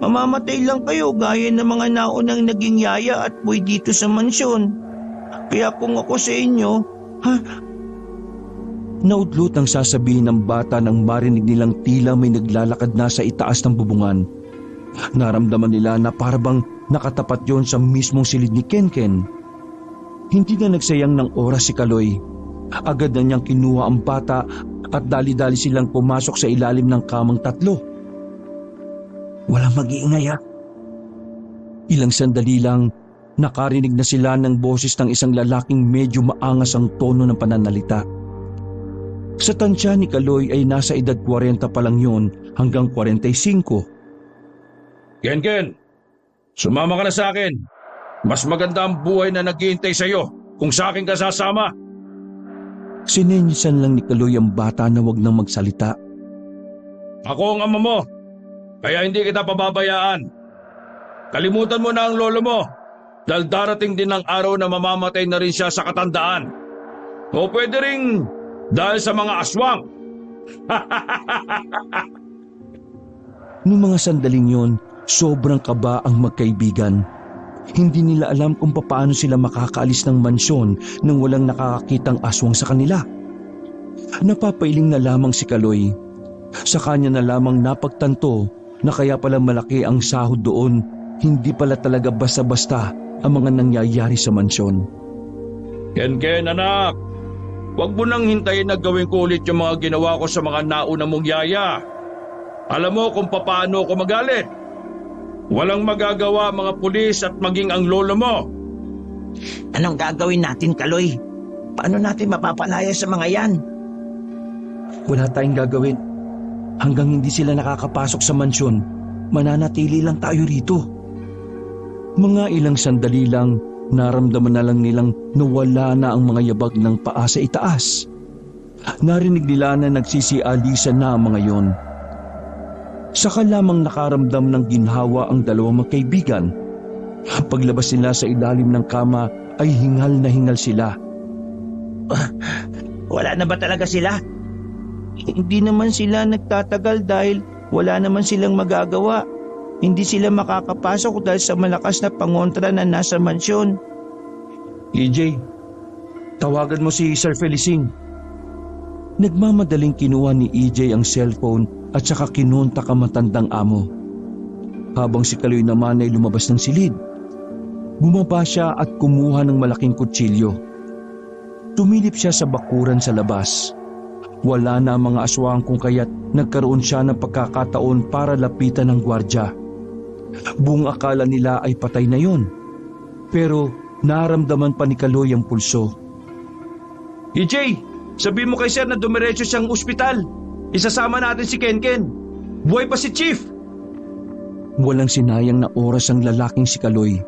Mamamatay lang kayo gaya ng mga naunang naging yaya at boy dito sa mansyon. Kaya kung ako sa inyo, Naudlot ang sasabihin ng bata nang marinig nilang tila may naglalakad na sa itaas ng bubungan. Naramdaman nila na parabang nakatapat yon sa mismong silid ni Kenken. Hindi na nagsayang ng oras si Kaloy. Agad na niyang kinuha ang bata at dali-dali silang pumasok sa ilalim ng kamang tatlo. Walang mag-iingay ha. Ilang sandali lang, nakarinig na sila ng boses ng isang lalaking medyo maangas ang tono ng pananalita. Sa tansya ni Kaloy ay nasa edad 40 pa lang yun hanggang 45. Ken, sumama ka na sa akin. Mas maganda ang buhay na naghihintay sa iyo kung sa akin ka sasama. Sinenyasan lang ni Kaloy ang bata na wag nang magsalita. Ako ang ama mo, kaya hindi kita pababayaan. Kalimutan mo na ang lolo mo dahil darating din ang araw na mamamatay na rin siya sa katandaan. O pwede ring dahil sa mga aswang. Noong mga sandaling yon, sobrang kaba ang magkaibigan. Hindi nila alam kung paano sila makakaalis ng mansyon nang walang nakakakitang aswang sa kanila. Napapailing na lamang si Kaloy. Sa kanya na lamang napagtanto na kaya pala malaki ang sahod doon, hindi pala talaga basta-basta ang mga nangyayari sa mansyon. Ken, anak, huwag mo nang hintayin na gawin ko ulit yung mga ginawa ko sa mga nauna mong yaya. Alam mo kung paano ako magalit. Walang magagawa mga pulis at maging ang lolo mo. anong gagawin natin, Kaloy? Paano natin mapapalaya sa mga yan? Wala tayong gagawin. Hanggang hindi sila nakakapasok sa mansyon, mananatili lang tayo rito. Mga ilang sandali lang, naramdaman na lang nilang nawala na ang mga yabag ng paa sa itaas. Narinig nila na nagsisialisan na ang mga yon. Saka lamang nakaramdam ng ginhawa ang dalawang magkaibigan. Paglabas nila sa ilalim ng kama ay hingal na hingal sila. Wala na ba talaga sila? Hindi naman sila nagtatagal dahil wala naman silang magagawa. Hindi sila makakapasok dahil sa malakas na pangontra na nasa mansyon. EJ, tawagan mo si Sir Felicing. Nagmamadaling kinuha ni EJ ang cellphone at saka kinontak ang matandang amo. Habang si Kaloy naman ay lumabas ng silid. Bumaba siya at kumuha ng malaking kutsilyo. Tumilip siya sa bakuran sa labas. Wala na ang mga aswang kung kaya't nagkaroon siya ng pagkakataon para lapitan ng gwardya. Buong akala nila ay patay na yon. Pero naramdaman pa ni Kaloy ang pulso. EJ, sabi mo kay sir na dumiretso siyang ospital. Isasama natin si Kenken. Buhay pa si Chief. Walang sinayang na oras ang lalaking si Kaloy.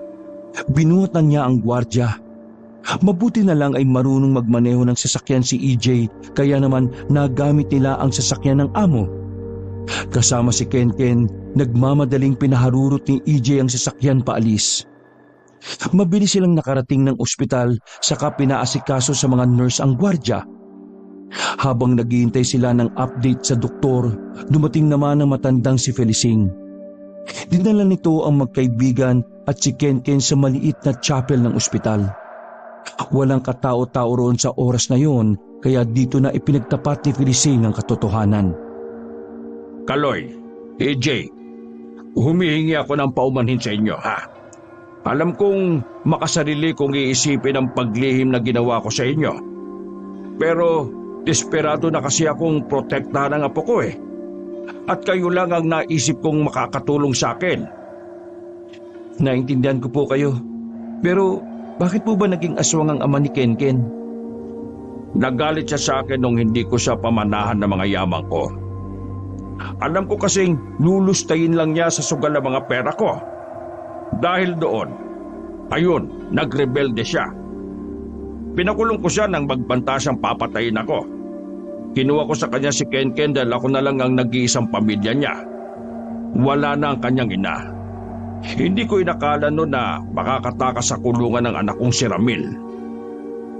Binuhatan niya ang gwardya. Mabuti na lang ay marunong magmaneho ng sasakyan si EJ, kaya naman nagamit nila ang sasakyan ng amo. Kasama si Kenken, nagmamadaling pinaharurot ni EJ ang sasakyan paalis. Mabilis silang nakarating ng ospital, saka pinaasikaso sa mga nurse ang gwardya. Habang naghihintay sila ng update sa doktor, dumating naman ang matandang si Felicing. Dinala nito ang magkaibigan at si Kenken sa maliit na chapel ng ospital. Walang katao-tao roon sa oras na yon, kaya dito na ipinagtapat ni Felicing ang katotohanan. Kaloy, AJ, humihingi ako ng paumanhin sa inyo, ha? Alam kong makasarili kong iisipin ang paglihim na ginawa ko sa inyo. Pero desperado na kasi akong protektahan ang apo ko eh. At kayo lang ang naisip kong makakatulong sa akin. Naintindihan ko po kayo. Pero bakit po ba naging aswang ang ama ni Kenken? Nagalit siya sa akin nung hindi ko siya pamanahan ng mga yaman ko. Alam ko kasing lulustayin lang niya sa sugal ng mga pera ko. Dahil doon, ayun, nagrebelde siya. Pinakulong ko siya nang magbanta siyang papatayin ako. Kinuha ko sa kanya si Kenken dahil ako na lang ang nag-iisang pamilya niya. Wala na ang kanyang ina. Hindi ko inakala noon na makakatakas sa kulungan ng anak kong si Ramil.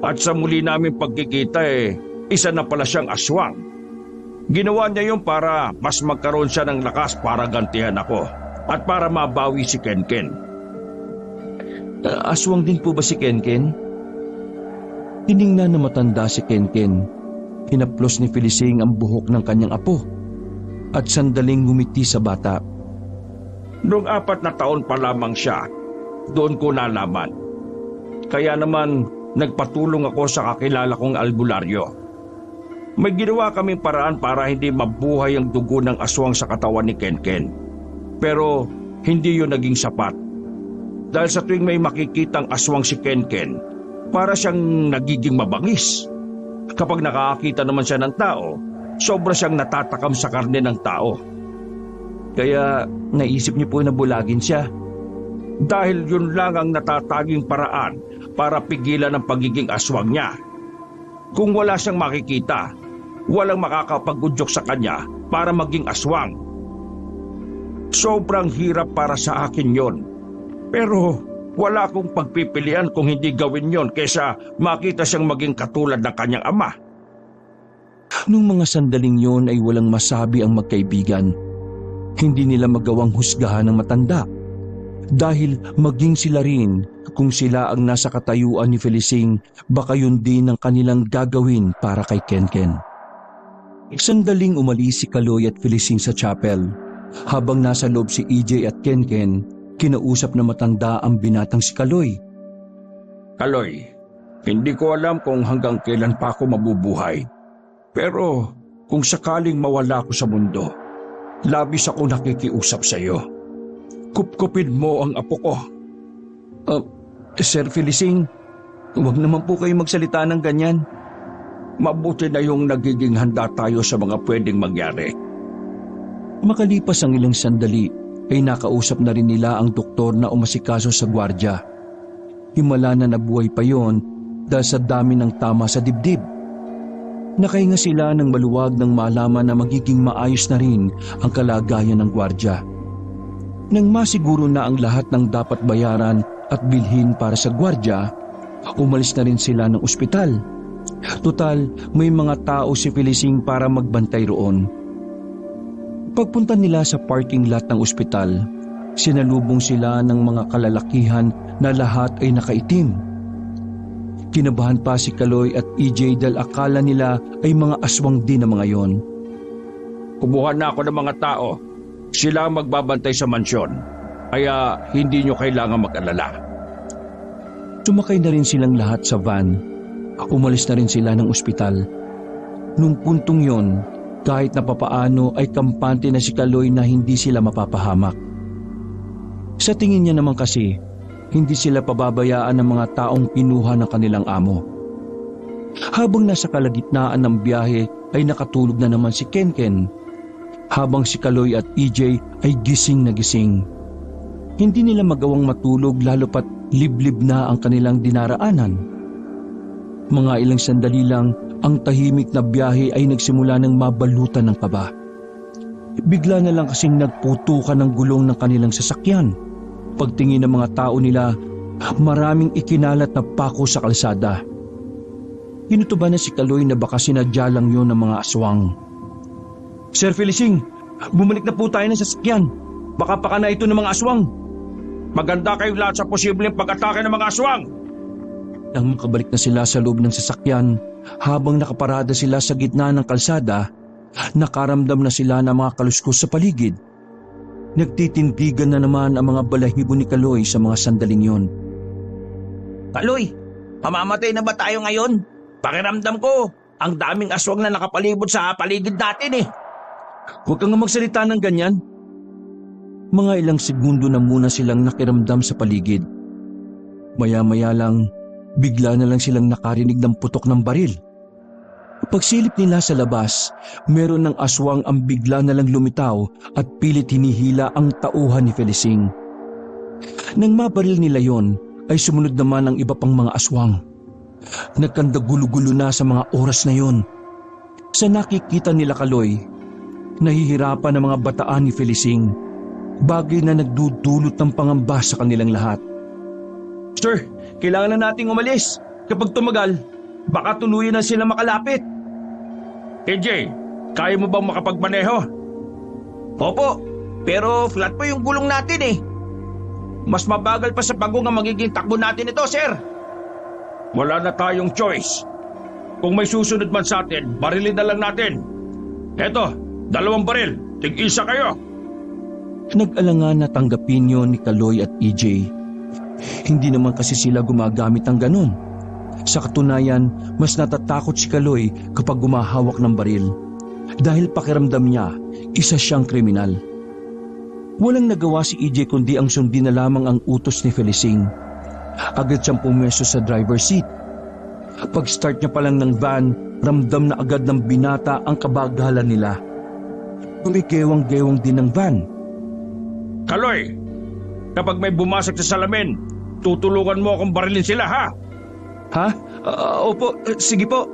At sa muli namin pagkikita isa na pala siyang aswang. Ginawa niya yun para mas magkaroon siya ng lakas para gantihan ako at para mabawi si Kenken. Aswang din po ba si Kenken? Tiningnan na matanda si Kenken. Hinaplos ni Felicing ang buhok ng kanyang apo at sandaling ngumiti sa bata. Noong 4 na taon pa lamang siya, doon ko nalaman. Kaya naman nagpatulong ako sa kakilala kong albularyo. May ginawa kaming paraan para hindi mabuhay ang dugo ng aswang sa katawan ni Kenken. Pero hindi yun naging sapat. Dahil sa tuwing may makikitang aswang si Kenken, para siyang nagiging mabangis. Kapag nakakakita naman siya ng tao, sobra siyang natatakam sa karne ng tao. Kaya naisip niyo po na bulagin siya? Dahil yun lang ang natataging paraan para pigilan ang pagiging aswang niya. Kung wala siyang makikita, walang makakapag-udyok sa kanya para maging aswang. Sobrang hirap para sa akin yon. Pero wala akong pagpipilian kung hindi gawin yon kaysa makita siyang maging katulad ng kanyang ama. Nung mga sandaling yon ay walang masabi ang magkaibigan. Hindi nila magawang husgahan ng matanda. Dahil maging sila rin, kung sila ang nasa katayuan ni Felicing, baka yun din ang kanilang gagawin para kay Kenken. Sandaling umalis si Kaloy at Felicing sa chapel. Habang nasa loob si EJ at Kenken, kinausap na matanda ang binatang si Kaloy. Kaloy, hindi ko alam kung hanggang kailan pa ako mabubuhay. Pero kung sakaling mawala ako sa mundo, labis ako nakikiusap sa iyo. Kupkupin mo ang apo ko. Sir Felicing, huwag naman po kayo magsalita ng ganyan. Mabuti na yung nagiging handa tayo sa mga pwedeng mangyari. Makalipas ang ilang sandali, ay nakausap na rin nila ang doktor na umasikaso sa gwardya. Himala na nabuhay pa yon dahil sa dami ng tama sa dibdib. Nakahinga sila ng maluwag nang malaman na magiging maayos na rin ang kalagayan ng gwardya. Nang masiguro na ang lahat ng dapat bayaran at bilhin para sa gwardya, umalis na rin sila ng ospital. Total, may mga tao si Felicing para magbantay roon. Pagpunta nila sa parking lot ng ospital, sinalubong sila ng mga kalalakihan na lahat ay nakaitim. Kinabahan pa si Kaloy at EJ dahil akala nila ay mga aswang din ang mga yon. Kumuha na ako ng mga tao. Sila ang magbabantay sa mansyon. Kaya hindi nyo kailangan mag-alala. Sumakay na rin silang lahat sa van. Umalis na rin sila ng ospital. Nung puntong yon, kahit na papaano ay kampante na si Kaloy na hindi sila mapapahamak. Sa tingin niya naman kasi, hindi sila pababayaan ng mga taong kinuha ng kanilang amo. Habang nasa kalagitnaan ng biyahe ay nakatulog na naman si Kenken, habang si Kaloy at EJ ay gising na gising. Hindi nila magawang matulog lalo pat liblib na ang kanilang dinaraanan. Mga ilang sandali lang, ang tahimik na biyahe ay nagsimula ng mabalutan ng kaba. Bigla na lang kasing nagputukan ng gulong ng kanilang sasakyan. Pagtingin ng mga tao nila, maraming ikinalat na pako sa kalsada. Kinutuban na si Kaloy na baka sinadya lang yun ng mga aswang. Sir Felicing, bumalik na po tayo ng sasakyan. Baka paka na ito ng mga aswang. Maganda kayong lahat sa posibleng pag-atake ng mga aswang. Nang makabalik na sila sa loob ng sasakyan, habang nakaparada sila sa gitna ng kalsada, nakaramdam na sila ng mga kaluskos sa paligid. Nagtitindigan na naman ang mga balahibo ni Kaloy sa mga sandaling yon. Kaloy, mamamatay na ba tayo ngayon? Pakiramdam ko, ang daming aswang na nakapalibot sa paligid natin eh. Huwag kang magsalita ng ganyan. Mga ilang segundo na muna silang nakiramdam sa paligid. Maya-maya lang, bigla na lang silang nakarinig ng putok ng baril. Pagsilip nila sa labas, meron ng aswang ang bigla na lang lumitaw at pilit hinihila ang tauhan ni Felicing. Nang mabaril nila yon, ay sumunod naman ang iba pang mga aswang. Nagkandagulo-gulo na sa mga oras na yon. Sa nakikita nila Kaloy, nahihirapan ang mga bataan ni Felicing, bagay na nagdudulot ng pangamba sa kanilang lahat. Sir, kailangan na nating umalis. Kapag tumagal, baka tuluyan na sila makalapit. AJ, kaya mo bang makapagmaneho? Opo, pero flat po yung gulong natin eh. Mas mabagal pa sa bagong ang magiging takbo natin ito, sir. Wala na tayong choice. Kung may susunod man sa atin, barilin na lang natin. Eto, 2 baril. Tig-isa kayo. Nag-alangan na tanggapin yon ni Kaloy at EJ. Hindi naman kasi sila gumagamit ng ganun. Sa katunayan, mas natatakot si Kaloy kapag gumahawak ng baril. Dahil pakiramdam niya, isa siyang kriminal. Walang nagawa si EJ kundi ang sundin na lamang ang utos ni Felicing. Agad siyang pumwesto sa driver's seat. Pag-start niya pa lang ng van, ramdam na agad ng binata ang kabagalan nila. Kumikewang-gewang din ng van. Kaloy, kapag may bumasag sa salamin, tutulungan mo akong barilin sila, ha? Ha? Opo, sige po.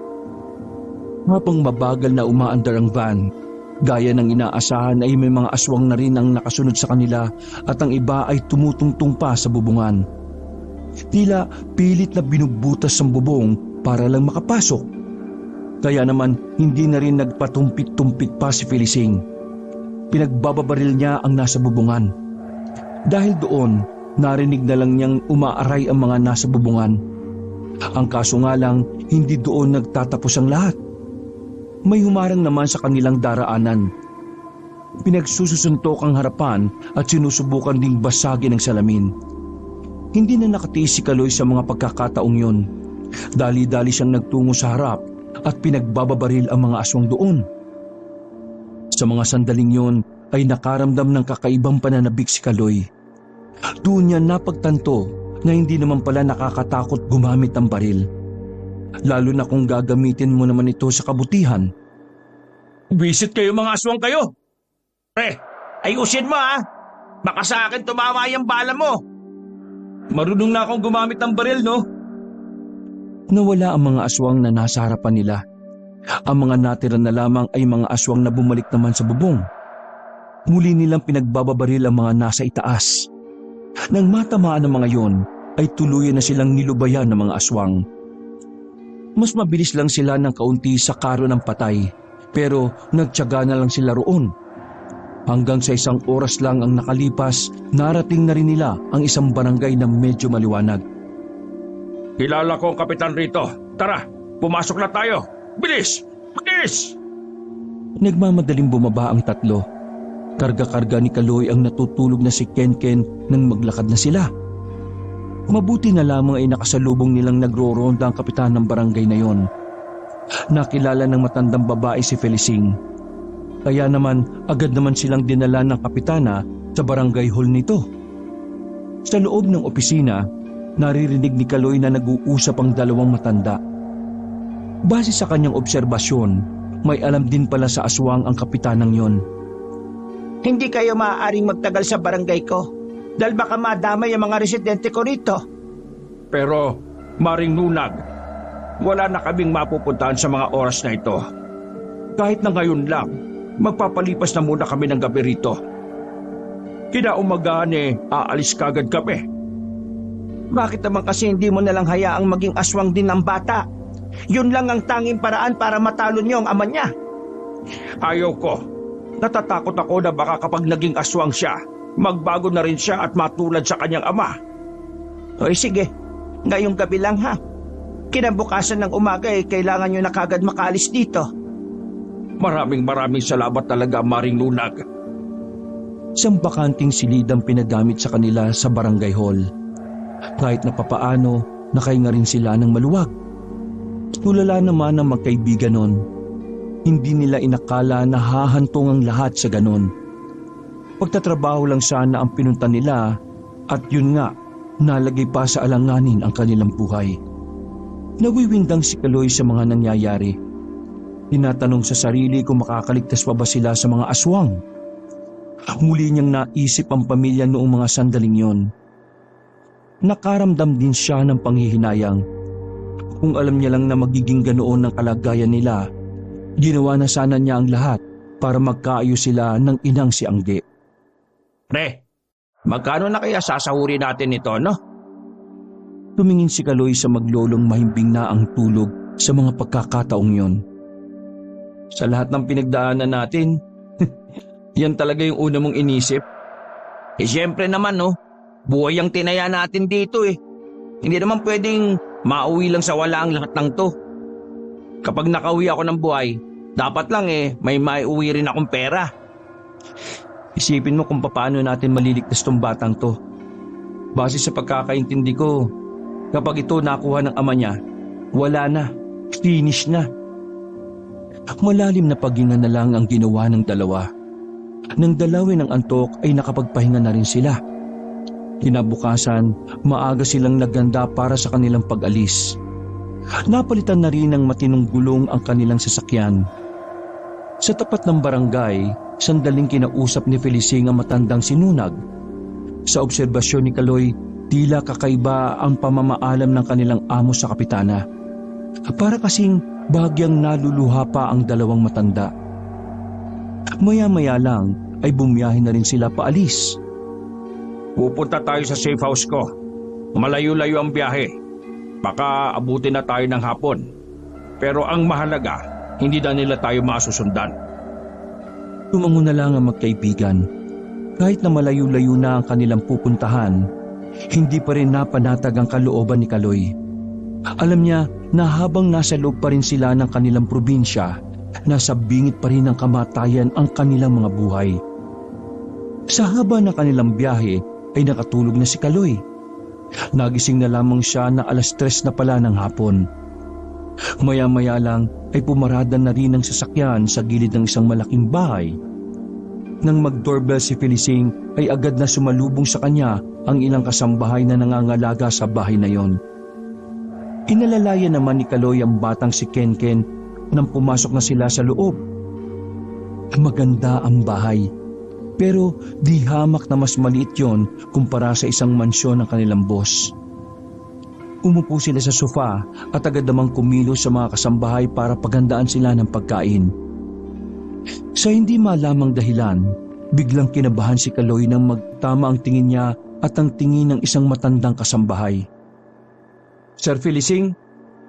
Habang mabagal na umaandar ang van, gaya ng inaasahan ay may mga aswang na rin ang nakasunod sa kanila at ang iba ay tumutungtong pa sa bubungan. Tila pilit na binubutas ang bubong para lang makapasok. Kaya naman hindi na rin nagpatumpik-tumpik pa si Felicing. Pinagbababaril niya ang nasa bubungan. Dahil doon, narinig na lang niyang umaaray ang mga nasa bubungan. Ang kaso nga lang, hindi doon nagtatapos ang lahat. May humarang naman sa kanilang daraanan. Pinagsusuntok ang harapan at sinusubukan ding basagin ang salamin. Hindi na nakatiis si Kaloy sa mga pagkakataong yun. Dali-dali siyang nagtungo sa harap at pinagbababaril ang mga aswang doon. Sa mga sandaling yon ay nakaramdam ng kakaibang pananabik si Kaloy. Doon niya napagtanto na hindi naman pala nakakatakot gumamit ng baril. Lalo na kung gagamitin mo naman ito sa kabutihan. Visit kayo mga aswang kayo. Pre, ayusin mo ha. Baka sa akin tumama yung bala mo. Marunong na akong gumamit ng baril, no? Nawala ang mga aswang na nasa harapan nila. Ang mga natira na lamang ay mga aswang na bumalik naman sa bubong. Muli nilang pinagbababaril ang mga nasa itaas. Nang matamaan ang mga yon, ay tuluyan na silang nilubayan ng mga aswang. Mas mabilis lang sila ng kaunti sa karo ng patay, pero nagtiyaga na lang sila roon. Hanggang sa 1 oras lang ang nakalipas, narating na rin nila ang isang barangay na medyo maliwanag. Kilala ko ang kapitan rito. Tara, pumasok na tayo. Bilis! Bilis! Nagmamadaling bumaba ang tatlo. Karga-karga ni Kaloy ang natutulog na si Ken-Ken nang maglakad na sila. Mabuti na lamang ay nakasalubong nilang nagro-ronda ang kapitan ng barangay na yon. Nakilala ng matandang babae si Felicing. Kaya naman agad naman silang dinala ng kapitana sa barangay hall nito. Sa loob ng opisina, naririnig ni Kaloy na nag-uusap ang 2 matanda. Base sa kanyang obserbasyon, may alam din pala sa aswang ang kapitanang yon. Hindi kayo maaaring magtagal sa barangay ko dahil baka madamay ang mga residente ko rito. Pero, Maring Nunag, wala na kaming mapupuntahan sa mga oras na ito. Kahit na ngayon lang, magpapalipas na muna kami ng gabi rito. Kinaumagahan aalis kagad kami. Bakit naman kasi hindi mo nalang hayaang maging aswang din ng bata? Yun lang ang tanging paraan para matalo niyo ang ama niya. Ayaw ko. Natatakot ako na baka kapag naging aswang siya, magbago na rin siya at matulad sa kanyang ama. O sige, ngayong gabi lang ha. Kinabukasan ng umaga kailangan nyo na kagad makaalis dito. Maraming salamat talaga, Maring Lunag. Isang bakanting silid ang pinagamit sa kanila sa barangay hall. Kahit na papaano, nakahinga rin sila ng maluwag. Tulala naman ang magkaibigan nun. Hindi nila inakala na hahantong ang lahat sa ganon. Pagtatrabaho lang sana ang pinunta nila at yun nga, nalagay pa sa alanganin ang kanilang buhay. Nawiwindang si Kaloy sa mga nangyayari. Tinatanong sa sarili kung makakaligtas pa ba sila sa mga aswang. Muli niyang naisip ang pamilya noong mga sandaling yon. Nakaramdam din siya ng panghihinayang. Kung alam niya lang na magiging ganoon ang kalagayan nila, ginawa na sana niya ang lahat para magkaayos sila ng inang si Angge. Pre, magkano na kaya sasahuri natin ito, no? Tumingin si Kaloy sa maglolong mahimbing na ang tulog sa mga pagkakataong yon. Sa lahat ng pinagdaanan natin, yan talaga yung una mong inisip. Siyempre naman buhay ang tinaya natin dito Hindi naman pwedeng mauwi lang sa wala ang lahat ng to. Kapag nakauwi ako ng buhay, dapat lang may maiuwi rin akong pera. Isipin mo kung paano natin maliligtas tong batang to. Base sa pagkakaintindi ko, kapag ito nakuha ng ama niya, wala na, finish na. Malalim na paghinga na lang ang ginawa ng dalawa. Nang dalawin ng antok ay nakapagpahinga na rin sila. Kinabukasan, maaga silang naganda para sa kanilang pag-alis. Napalitan na rin ng matinong gulong ang kanilang sasakyan. Sa tapat ng barangay, sandaling kinausap ni Felicing ang matandang sinunag. Sa obserbasyon ni Kaloy, tila kakaiba ang pamamaalam ng kanilang amo sa kapitana. Para kasing bahagyang naluluha pa ang dalawang matanda. Maya-maya lang ay bumiyahe na rin sila paalis. Pupunta tayo sa safe house ko. Malayo-layo ang biyahe. Baka abutin na tayo ng hapon. Pero ang mahalaga, hindi na nila tayo masusundan. Tumango na lang ang magkaibigan. Kahit na malayo-layo na ang kanilang pupuntahan, hindi pa rin napanatag ang kalooban ni Kaloy. Alam niya na habang nasa loob pa rin sila ng kanilang probinsya, nasa bingit pa rin ng kamatayan ang kanilang mga buhay. Sa haba ng kanilang biyahe ay nakatulog na si Kaloy. Nagising na lamang siya na 3:00 na pala ng hapon. Maya-maya lang ay pumarada na rin ang sasakyan sa gilid ng isang malaking bahay. Nang mag-doorbell si Felicing ay agad na sumalubong sa kanya ang ilang kasambahay na nangangalaga sa bahay na yon. Inalalayan naman ni Kaloy ang batang si Kenken nang pumasok na sila sa loob. Maganda ang bahay, pero di hamak na mas maliit yon kumpara sa isang mansyon ng kanilang boss. Umupo sila sa sofa at agad namang kumilos sa mga kasambahay para paghandaan sila ng pagkain. Sa hindi malamang dahilan, biglang kinabahan si Kaloy nang magtama ang tingin niya at ang tingin ng isang matandang kasambahay. Sir Felicing,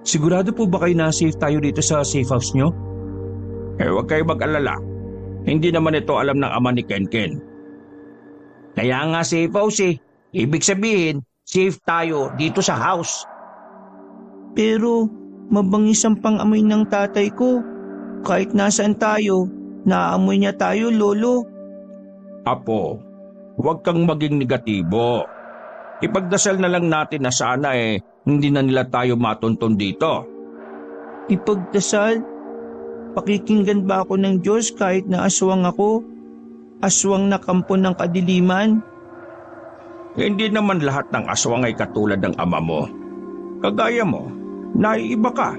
sigurado po ba kayo na safe tayo dito sa safe house nyo? Huwag kayo mag-alala. Hindi naman ito alam ng ama ni Kenken. Kaya nga safe house Ibig sabihin, safe tayo dito sa house. Pero mabangis ang pang-amoy ng tatay ko. Kahit nasaan tayo, naamoy niya tayo, Lolo. Apo, huwag kang maging negatibo. Ipagdasal na lang natin na sana hindi na nila tayo matunton dito. Ipagdasal? Pakikinggan ba ako ng Diyos kahit na aswang ako? Aswang na kampo ng kadiliman? Hindi naman lahat ng aswang ay katulad ng ama mo. Kagaya mo, naiiba ka.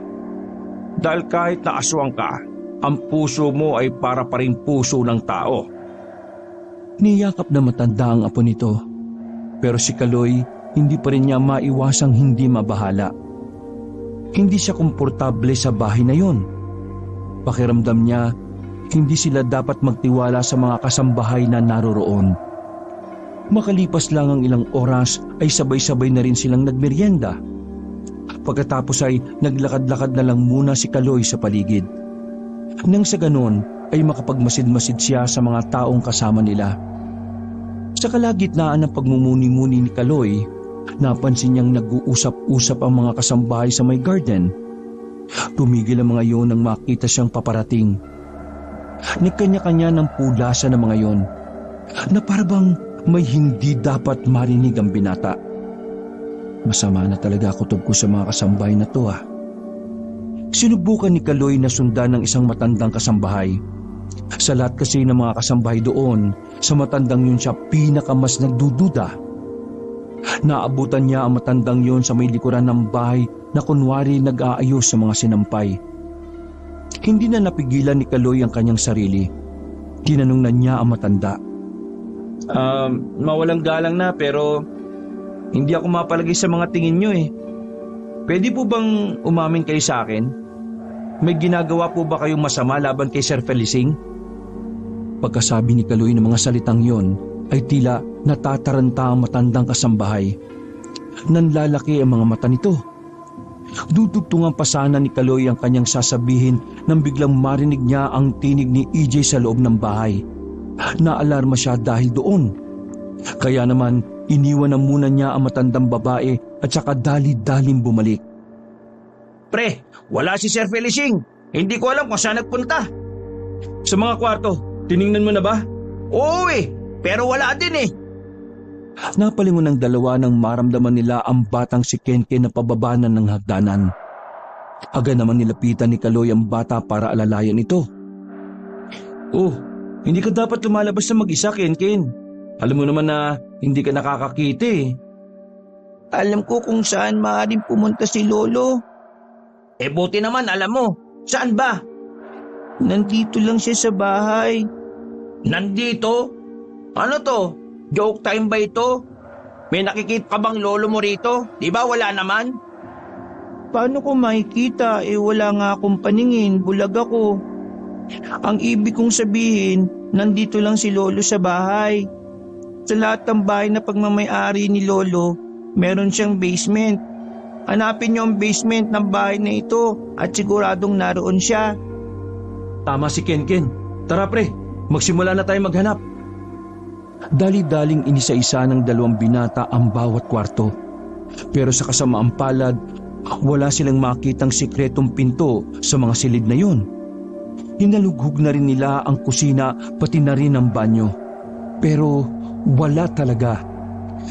Dahil kahit na aswang ka, ang puso mo ay para pa rin puso ng tao. Niyakap na matanda ang apo nito. Pero si Kaloy, hindi pa rin niya maiwasang hindi mabahala. Hindi siya komportable sa bahay na yon. Pakiramdam niya, hindi sila dapat magtiwala sa mga kasambahay na naroroon. Makalipas lang ang ilang oras ay sabay-sabay na rin silang nagmeryenda. Pagkatapos ay naglakad-lakad na lang muna si Kaloy sa paligid. Nang sa ganon ay makapagmasid-masid siya sa mga taong kasama nila. Sa kalagitnaan ng pagmumuni-muni ni Kaloy Napansin niyang nag-uusap-usap ang mga kasambahay sa may garden. Tumigil ang mga yon nang makita siyang paparating. Nagkanya-kanya ng pulasan ng mga yon na parabang may hindi dapat marinig ang binata. Masama na talaga kutob ko sa mga kasambahay na to. Sinubukan ni Kaloy na sundan ng isang matandang kasambahay. Sa lahat kasi ng mga kasambahay doon, sa matandang yun siya pinakamas nagdududa. Naabutan niya ang matandang yon sa may likuran ng bahay na kunwari nag-aayos sa mga sinampay. Hindi na napigilan ni Kaloy ang kanyang sarili. Tinanong na niya ang matanda. Mawalang galang na pero hindi ako mapalagay sa mga tingin nyo eh. Pwede po bang umamin kayo sa akin? May ginagawa po ba kayong masama laban kay Sir Felicing? Pagkasabi ni Kaloy ng mga salitang yon, ay tila natataranta ang matandang kasambahay. Nanlalaki ang mga mata nito. Dudugtungan pa sana ni Kaloy ang kanyang sasabihin nang biglang marinig niya ang tinig ni EJ sa loob ng bahay. Naalarma siya dahil doon. Kaya naman iniwan na muna niya ang matandang babae at saka dali-daling bumalik. Pre, wala si Sir Felicing. Hindi ko alam kung saan nagpunta. Sa mga kwarto, tiningnan mo na ba? Oo eh, pero wala din eh. Napalingon ng dalawa nang maramdaman nila ang batang si Kenken na pababanan ng hagdanan. Agad naman nilapitan ni Kaloy ang bata para alalayan ito. Oh, hindi ka dapat lumalabas na mag-isa, Kenken. Alam mo naman na hindi ka nakakakita eh. Alam ko kung saan maaaring pumunta si Lolo. Eh buti naman alam mo. Saan ba? Nandito lang siya sa bahay. Nandito? Ano to? Joke time ba ito? May nakikita ka bang lolo mo rito? Di ba wala naman? Paano ko makikita? Wala nga akong paningin. Bulag ako. Ang ibig kong sabihin, nandito lang si Lolo sa bahay. Sa lahat ng bahay na pagmamay-ari ni Lolo, meron siyang basement. Hanapin niyo ang basement ng bahay na ito at siguradong naroon siya. Tama si Kenken. Tara pre, magsimula na tayo maghanap. Dali-daling inisa-isa ng dalawang binata ang bawat kwarto. Pero sa kasamaang palad, wala silang makitang sikretong pinto sa mga silid na yun. Hinalughog na rin nila ang kusina pati na rin ang banyo. Pero wala talaga.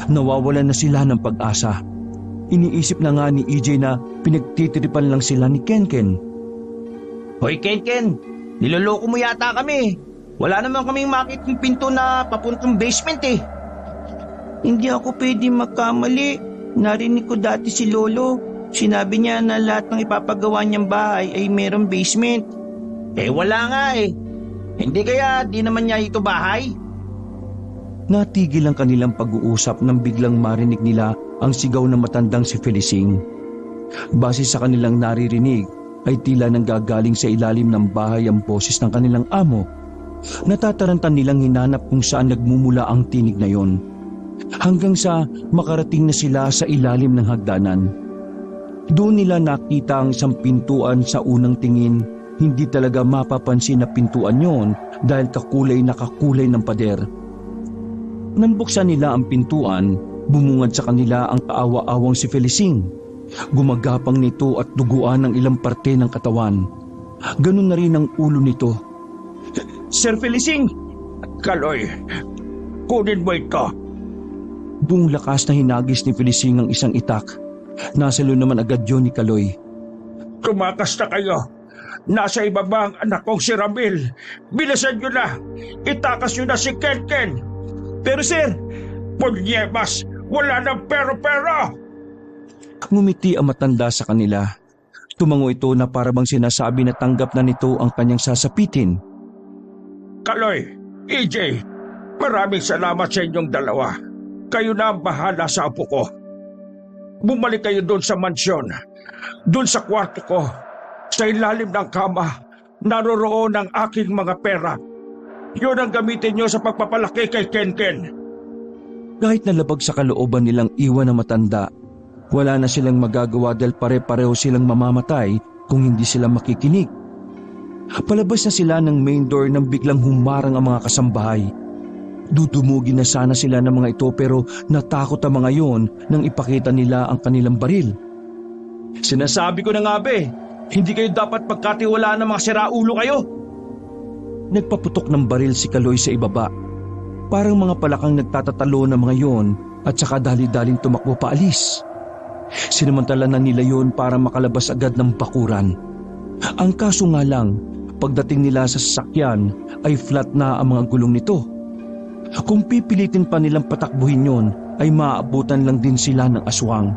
Nawawalan na sila ng pag-asa. Iniisip na nga ni EJ na pinagtitiripan lang sila ni Kenken. Hoy Kenken, niloloko mo yata kami. Wala naman kaming makitang pinto na papuntang basement eh. Hindi ako pwede magkamali. Narinig ko dati si Lolo. Sinabi niya na lahat ng ipapagawa niyang bahay ay mayroong basement. Eh wala nga eh. Hindi kaya di naman niya ito bahay? Natigil ang kanilang pag-uusap nang biglang marinig nila ang sigaw ng matandang si Felicing. Base sa kanilang naririnig ay tila nanggagaling sa ilalim ng bahay ang boses ng kanilang amo. Natatarantan nilang hinanap kung saan nagmumula ang tinig na yon. Hanggang sa makarating na sila sa ilalim ng hagdanan. Doon nila nakita ang isang pintuan sa unang tingin. Hindi talaga mapapansin na pintuan yon dahil kakulay na kakulay ng pader. Nang buksan nila ang pintuan, bumungad sa kanila ang kaawa-awang si Felicing. Gumagapang nito at duguan ang ilang parte ng katawan. Ganun na rin ang ulo nito. Sir Felicing! Kaloy, kunin mo ito. Buong lakas na hinagis ni Felicing ang isang itak. Nasalo naman agad yun ni Kaloy. Tumakas na kayo. Nasa ibaba ang anak kong si Ramil. Bilisan nyo na. Itakas nyo na si Kenken. Pero sir, Punyebas, wala ng pero-pero. Ngumiti ang matanda sa kanila. Tumango ito na parabang sinasabi na tanggap na nito ang kanyang sasapitin. Kaloy, EJ, maraming salamat sa inyong dalawa. Kayo na ang bahala sa apo ko. Bumalik kayo doon sa mansyon. Doon sa kwarto ko. Sa ilalim ng kama, naroroon ang aking mga pera. Yun ang gamitin nyo sa pagpapalaki kay Kenken. Kahit nalabag sa kalooban nilang iwan na matanda, wala na silang magagawa dahil pare-pareho silang mamamatay kung hindi sila makikinig. Palabas na sila ng main door nang biglang humarang ang mga kasambahay. Dudumugin na sana sila ng mga ito pero natakot ang mga yon nang ipakita nila ang kanilang baril. Sinasabi ko na nga be, hindi kayo dapat pagkatiwalaan ng mga siraulo kayo. Nagpaputok ng baril si Kaloy sa ibaba. Parang mga palakang nagtatatalo ng mga yon at saka dali-daling tumakbo paalis. Sinamantala na nila yon para makalabas agad ng bakuran. Ang kaso nga lang, pagdating nila sa sasakyan ay flat na ang mga gulong nito. Kung pipilitin pa nilang patakbuhin yon ay maaabutan lang din sila ng aswang.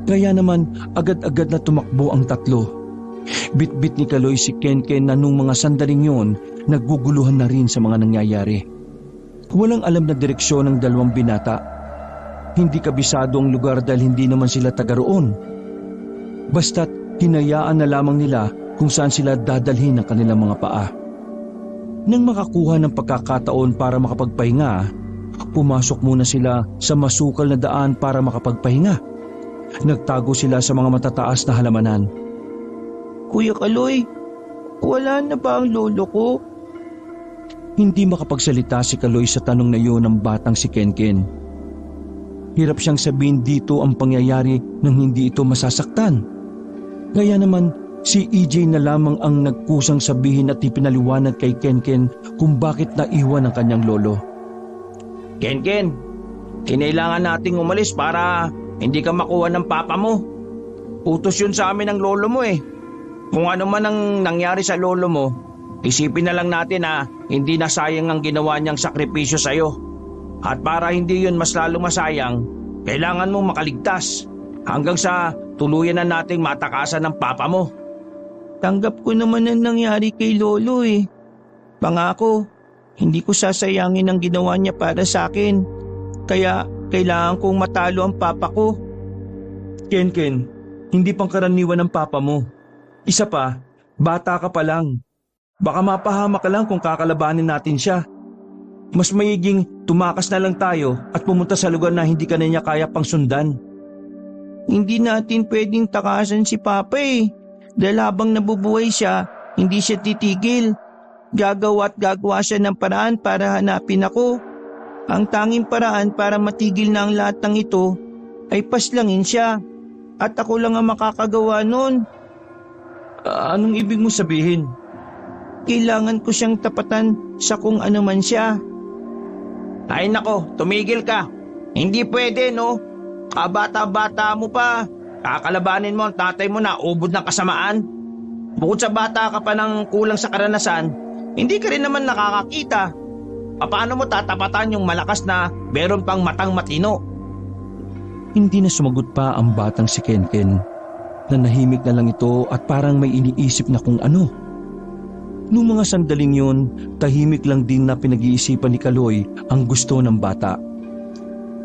Kaya naman agad-agad na tumakbo ang tatlo. Bit-bit ni Kaloy si Kenken na nung mga sandaling yon nagguguluhan na rin sa mga nangyayari. Walang alam na direksyon ng dalawang binata. Hindi kabisado ang lugar dahil hindi naman sila taga roon. Basta't hinayaan na lamang nila kung saan sila dadalhin ng kanilang mga paa. Nang makakuha ng pagkakataon para makapagpahinga, pumasok muna sila sa masukal na daan para makapagpahinga. Nagtago sila sa mga matataas na halamanan. Kuya Kaloy, wala na ba ang lolo ko? Hindi makapagsalita si Kaloy sa tanong na iyon ng batang si Kenken. Hirap siyang sabihin dito ang pangyayari nang hindi ito masasaktan. Kaya naman si EJ na lamang ang nagkusang sabihin at ipinaliwanag kay Kenken kung bakit naiwan ang kanyang lolo. Kenken, kinailangan nating umalis para hindi ka makuha ng papa mo. Utos yun sa amin ng lolo mo eh. Kung ano man ang nangyari sa lolo mo, isipin na lang natin na hindi na sayang ang ginawa niyang sakripisyo sa'yo. At para hindi yun mas lalo masayang, kailangan mong makaligtas hanggang sa tuluyan na nating matakasan ng papa mo. Tanggap ko naman ang nangyari kay lolo eh. Pangako, hindi ko sasayangin ang ginawa niya para sa akin. Kaya kailangan kong matalo ang papa ko. Kenken, hindi pangkaraniwan ng papa mo. Isa pa, bata ka pa lang. Baka mapahamak ka lang kung kakalabanin natin siya. Mas mayiging tumakas na lang tayo at pumunta sa lugar na hindi ka na niya kaya pang sundan. Hindi natin pwedeng takasan si papa eh. Dahil habang nabubuhay siya, hindi siya titigil. Gagawa at gagawa siya ng paraan para hanapin ako. Ang tanging paraan para matigil na ang lahat ng ito ay paslangin siya. At ako lang ang makakagawa nun. Anong ibig mo sabihin? Kailangan ko siyang tapatan sa kung ano man siya. Ay nako, tumigil ka. Hindi pwede no. Kabata-bata mo pa. Kakalabanin mo ang tatay mo na ubod ng kasamaan. Bukod sa bata ka pa ng kulang sa karanasan, hindi ka rin naman nakakakita. Paano mo tatapatan yung malakas na meron pang matang matino? Hindi na sumagot pa ang batang si Kenken. Nanahimik na lang ito at parang may iniisip na kung ano. Noong mga sandaling yun, tahimik lang din na pinag-iisipan ni Kaloy ang gusto ng bata.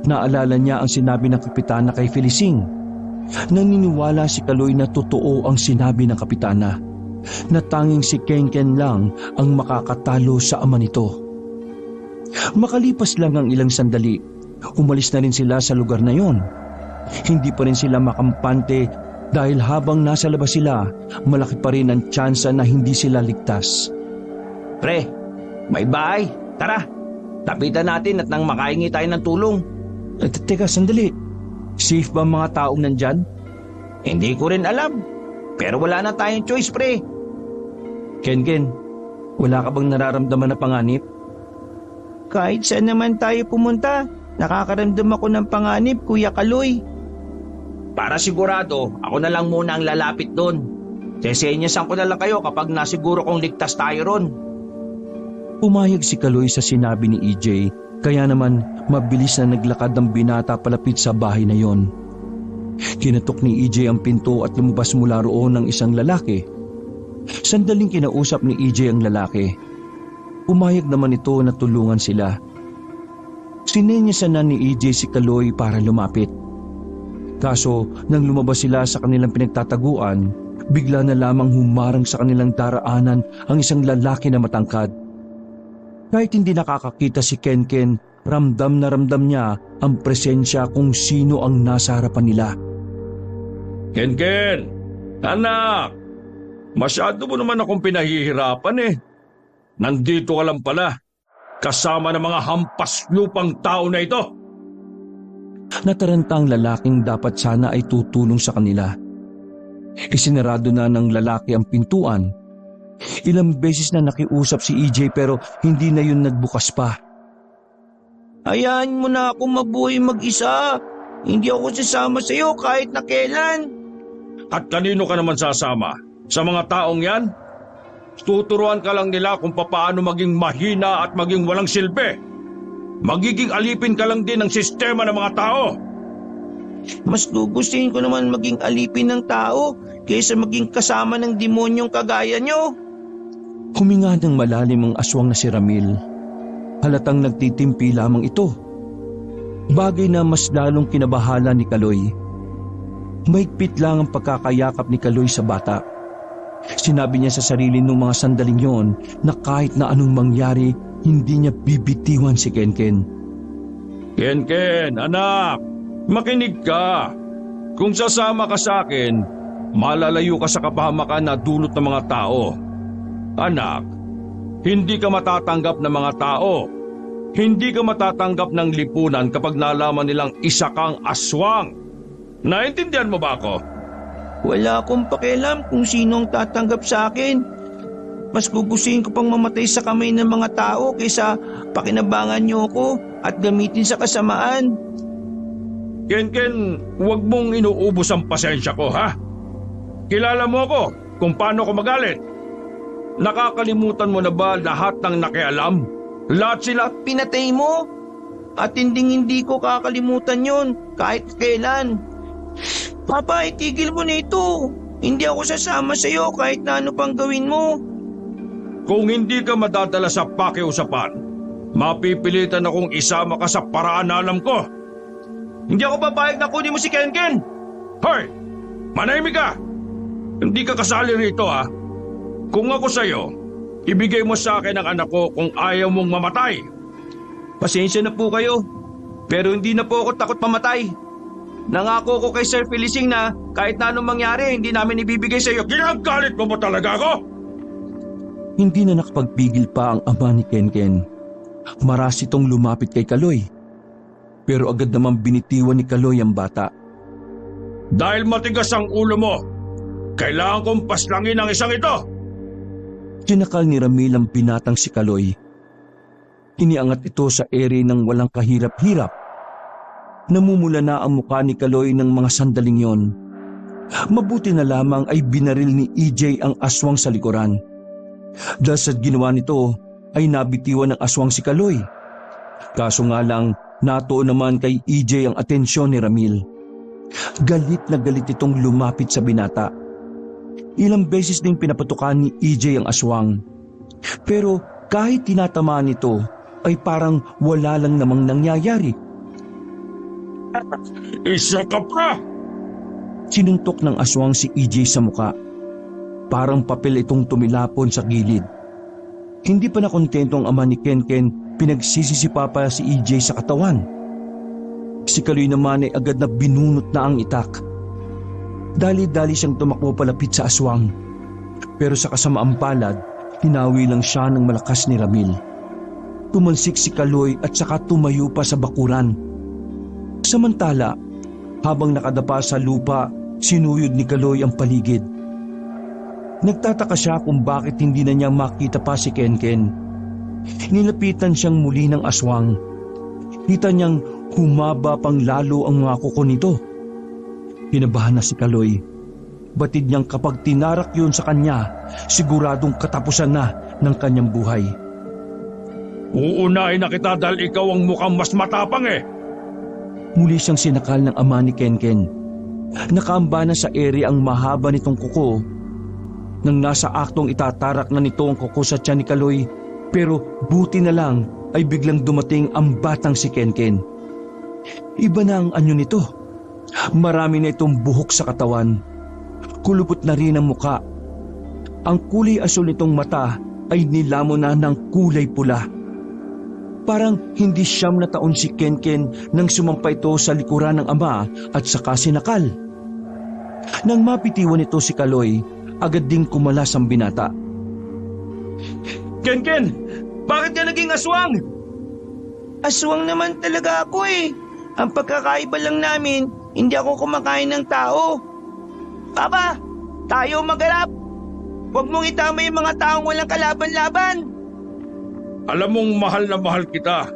Naalala niya ang sinabi ng kapitana kay Felicing. Naniniwala si Kaloy na totoo ang sinabi ng kapitana, na tanging si Kenken lang ang makakatalo sa ama nito. Makalipas lang ang ilang sandali, umalis na rin sila sa lugar na yon. Hindi pa rin sila makampante dahil habang nasa labas sila, malaki pa rin ang tsansa na hindi sila ligtas. Pre, may bahay. Tara, tapitan natin at nang makahingi tayo ng tulong. Teka, sandali. Safe ba ang mga taong nandyan? Hindi ko rin alam. Pero wala na tayong choice, pre. Kenken, wala ka bang nararamdaman na panganib? Kahit saan naman tayo pumunta, nakakaramdam ako ng panganib, Kuya Kaloy. Para sigurado, ako na lang muna ang lalapit doon. Sesenyasan ko na lang kayo kapag nasiguro kong ligtas tayo ron. Pumayag si Kaloy sa sinabi ni EJ, kaya naman mabilis na naglakad ang binata palapit sa bahay na yon. Kinatok ni EJ ang pinto at lumabas mula roon ng isang lalaki. Sandaling kinausap ni EJ ang lalaki. Pumayag naman ito na tulungan sila. Sinenyasan na ni EJ si Kaloy para lumapit. Kaso nang lumabas sila sa kanilang pinagtataguan, bigla na lamang humarang sa kanilang daraanan ang isang lalaki na matangkad. Kahit hindi nakakakita si Kenken, ramdam na ramdam niya ang presensya kung sino ang nasa harapan nila. Kenken! Anak! Masyado mo naman akong pinahihirapan eh. Nandito ka lang pala. kasama ng mga hampas lupang tao na ito. Nataranta ang lalaking dapat sana ay tutulong sa kanila. Isinarado na ng lalaki ang pintuan. Ilang beses na nakiusap si EJ pero hindi na yun nagbukas pa. Hayaan mo na ako mabuhay mag-isa. Hindi ako sasama sa iyo kahit na kailan. At kanino ka naman sasama? Sa mga taong yan? Tuturuan ka lang nila kung paano maging mahina at maging walang silbi. Magiging alipin ka lang din ng sistema ng mga tao. Mas gugustuhin ko naman maging alipin ng tao kaysa maging kasama ng demonyong kagaya nyo. Huminga ng malalim ang aswang na si Ramil. Halatang nagtitimpi lamang ito. Bagay na mas lalong kinabahala ni Kaloy. Mahigpit lang ang pagkakayakap ni Kaloy sa bata. Sinabi niya sa sarili nung mga sandaling yon na kahit na anong mangyari, hindi niya bibitiwan si Kenken. Kenken, anak, makinig ka. Kung sasama ka sa akin, malalayo ka sa kapahamakan na dulot ng mga tao. Anak, hindi ka matatanggap ng mga tao. Hindi ka matatanggap ng lipunan kapag nalaman nilang isa kang aswang. Naintindihan mo ba ako? Wala akong pakialam kung sino ang tatanggap sa akin. Mas gugustuhin ko pang mamatay sa kamay ng mga tao kaysa pakinabangan niyo ako at gamitin sa kasamaan. Kenken, huwag mong inuubos ang pasensya ko, ha? Kilala mo ako kung paano ko magalit. Nakakalimutan mo na ba lahat ng nakialam? Lahat sila? Pinatay mo at hindi ko kakalimutan yon kahit kailan. Papa, itigil mo na ito. Hindi ako sasama sa iyo kahit na ano pang gawin mo. Kung hindi ka madadala sa pakiusapan, mapipilitan akong isama ka sa paraan na alam ko. Hindi ako papayag na kunin mo si Kenken. Hoy! Manahimik ka! Hindi ka kasali rito, ha? Kung ako sa'yo, ibigay mo sa akin ang anak ko kung ayaw mong mamatay. Pasensya na po kayo, pero hindi na po ako takot mamatay. Nangako ko kay Sir Felicing na kahit na anong mangyari, hindi namin ibibigay sa iyo. Ginagalit mo ba talaga ako? Hindi na nakapagpigil pa ang ama ni Kenken. Maras itong lumapit kay Kaloy. Pero agad naman binitiwan ni Kaloy ang bata. Dahil matigas ang ulo mo, kailangan kong paslangin ang isang ito. Sinakal ni Ramil ang binatang si Kaloy. Iniangat ito sa ere ng walang kahirap-hirap. Namumula na ang mukha ni Kaloy ng mga sandaling yon. Mabuti na lamang ay binaril ni EJ ang aswang sa likuran. Dahil sa ginawa nito ay nabitiwan ng aswang si Kaloy. Kaso nga lang, natuon naman kay EJ ang atensyon ni Ramil. Galit na galit itong lumapit sa binata. Ilang beses ding pinapatukan ni EJ ang aswang. Pero kahit tinatamaan nito ay parang wala lang namang nangyayari. Isa ka pa! Sinuntok ng aswang si EJ sa muka. Parang papel itong tumilapon sa gilid. Hindi pa nakontento ang ama ni Kenken, pinagsisisipa pa si EJ sa katawan. Si Kaloy naman ay agad na binunot na ang itak. Dali-dali siyang tumakbo palapit sa aswang. Pero sa kasamaang palad, hinawi lang siya ng malakas ni Ramil. Tumalsik si Kaloy at saka tumayo pa sa bakuran. Samantala, habang nakadapa sa lupa, sinuyod ni Kaloy ang paligid. Nagtataka siya kung bakit hindi na niya makita pa si Kenken. Nilapitan siyang muli ng aswang. Kita niyang humaba pang lalo ang mga kuko nito. Kinabahan na si Kaloy. Batid niyang kapag tinarak yun sa kanya, siguradong katapusan na ng kanyang buhay. Uunahin na kita dahil ikaw ang mukhang mas matapang eh. Muli siyang sinakal ng ama ni Kenken. Nakaamba na sa ere ang mahaba nitong kuko. Nang nasa aktong itatarak na nito ang kuko sa tiyan ni Kaloy, pero buti na lang ay biglang dumating ang batang si Kenken. Iba na ang anyo nito. Marami na itong buhok sa katawan. Kulubot na rin ang muka. Ang kulay asul nitong mata ay nilamon na ng kulay pula. Parang hindi siyam na taon si Kenken nang sumampa ito sa likuran ng ama at saka sinakal. Nang mapitiwan ito si Kaloy, agad ding kumalas ang binata. Kenken! Bakit ka naging aswang? Aswang naman talaga ako eh. Ang pagkakaiba lang namin, hindi ako kumakain ng tao. Papa, tayo maganap. Huwag mong itama yung mga taong walang kalaban-laban. Alam mong mahal na mahal kita.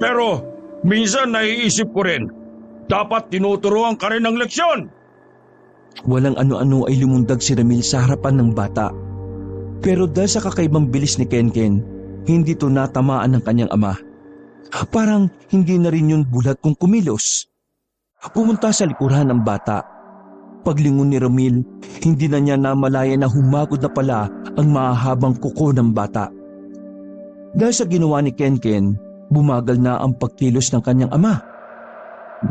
Pero minsan naiisip ko rin, dapat tinuturuan ka rin ng leksyon. Walang ano-ano ay lumundag si Ramil sa harapan ng bata. Pero dahil sa kakaibang bilis ni Kenken, hindi ito natamaan ng kanyang ama. Parang hindi na rin yun bulat kung kumilos. Pumunta sa likuran ng bata. Paglingon ni Ramil, hindi na niya namalaya na humagod na pala ang mahahabang kuko ng bata. Dahil sa ginawa ni Kenken, bumagal na ang pagkilos ng kanyang ama.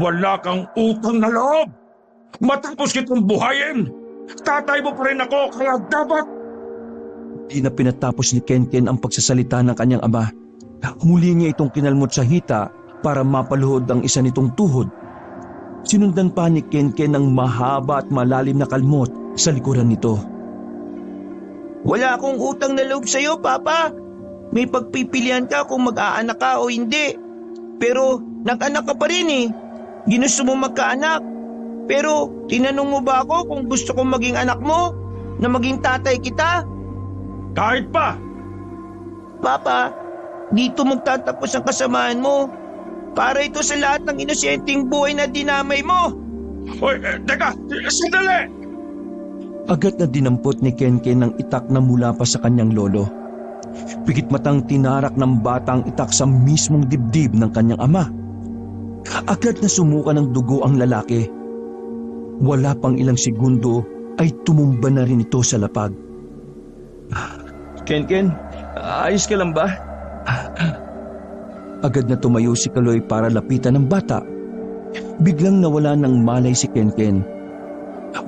Wala kang utang na loob. Matapos kitong buhayin, tatay mo pa rin ako, kaya dapat... Di na pinatapos ni Kenken ang pagsasalita ng kanyang ama. Muli niya itong kinalmot sa hita para mapaluhod ang isa nitong tuhod. Sinundan pa ni Kenken ng mahaba at malalim na kalmot sa likuran nito. Wala akong utang na loob sa'yo, Papa. May pagpipilian ka kung mag-aanak ka o hindi. Pero nag-anak ka pa rin eh. Ginusto mo magkaanak. Pero tinanong mo ba ako kung gusto kong maging anak mo? Na maging tatay kita? Kahit pa! Papa, dito magtatapos ang kasamaan mo. Para ito sa lahat ng inosenteng buhay na dinamay mo. Hoy, teka! Sandali! Agad na dinampot ni Kenken ng itak na mula pa sa kanyang lolo. Pikit matang tinarak ng batang itak sa mismong dibdib ng kanyang ama. Agad na sumuka ng dugo ang lalaki. Wala pang ilang segundo ay tumumba na rin ito sa lapag. Kenken, ayos ka lang ba? Agad na tumayo si Kaloy para lapitan ng bata. Biglang nawala ng malay si Kenken.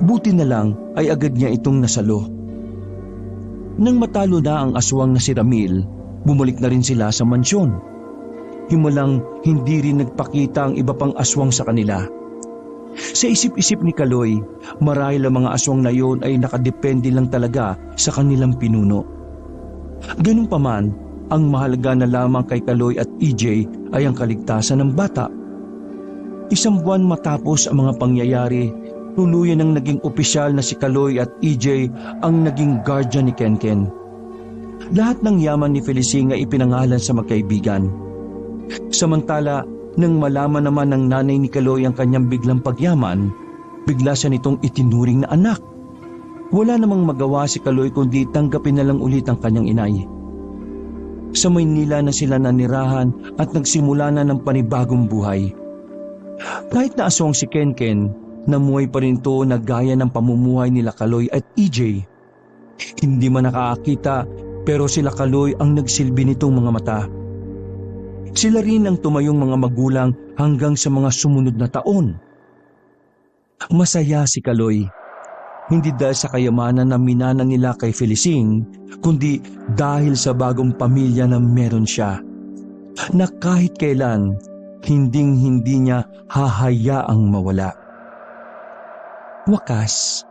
Buti na lang ay agad niya itong nasalo. Nang matalo na ang aswang na si Ramil, bumalik na rin sila sa mansyon. Himalang hindi rin nagpakita ang iba pang aswang sa kanila. Sa isip-isip ni Kaloy, marahil ang mga aswang na yon ay nakadepende lang talaga sa kanilang pinuno. Ganun pa man, ang mahalaga na lamang kay Kaloy at EJ ay ang kaligtasan ng bata. Isang buwan matapos ang mga pangyayari, tuluyan ang naging opisyal na si Kaloy at EJ ang naging guardian ni Kenken. Lahat ng yaman ni Felicing ay ipinangalan sa magkaibigan. Samantala, nang malaman naman ng nanay ni Kaloy ang kanyang biglang pagyaman, bigla siya nitong itinuring na anak. Wala namang magawa si Kaloy kundi tanggapin na lang ulit ang kanyang inay. Sa Maynila na sila nanirahan at nagsimula na ng panibagong buhay. Kahit na aswang si Kenken, namuhay pa rin ito na gaya ng pamumuhay nila Kaloy at EJ. Hindi man nakakita pero sila Kaloy ang nagsilbi nitong mga mata. Sila rin ang tumayong mga magulang hanggang sa mga sumunod na taon. Masaya si Kaloy. Hindi dahil sa kayamanan na minana nila kay Felicing, kundi dahil sa bagong pamilya na meron siya. Na kahit kailan, hinding-hindi niya hahayaang mawala. Wakas.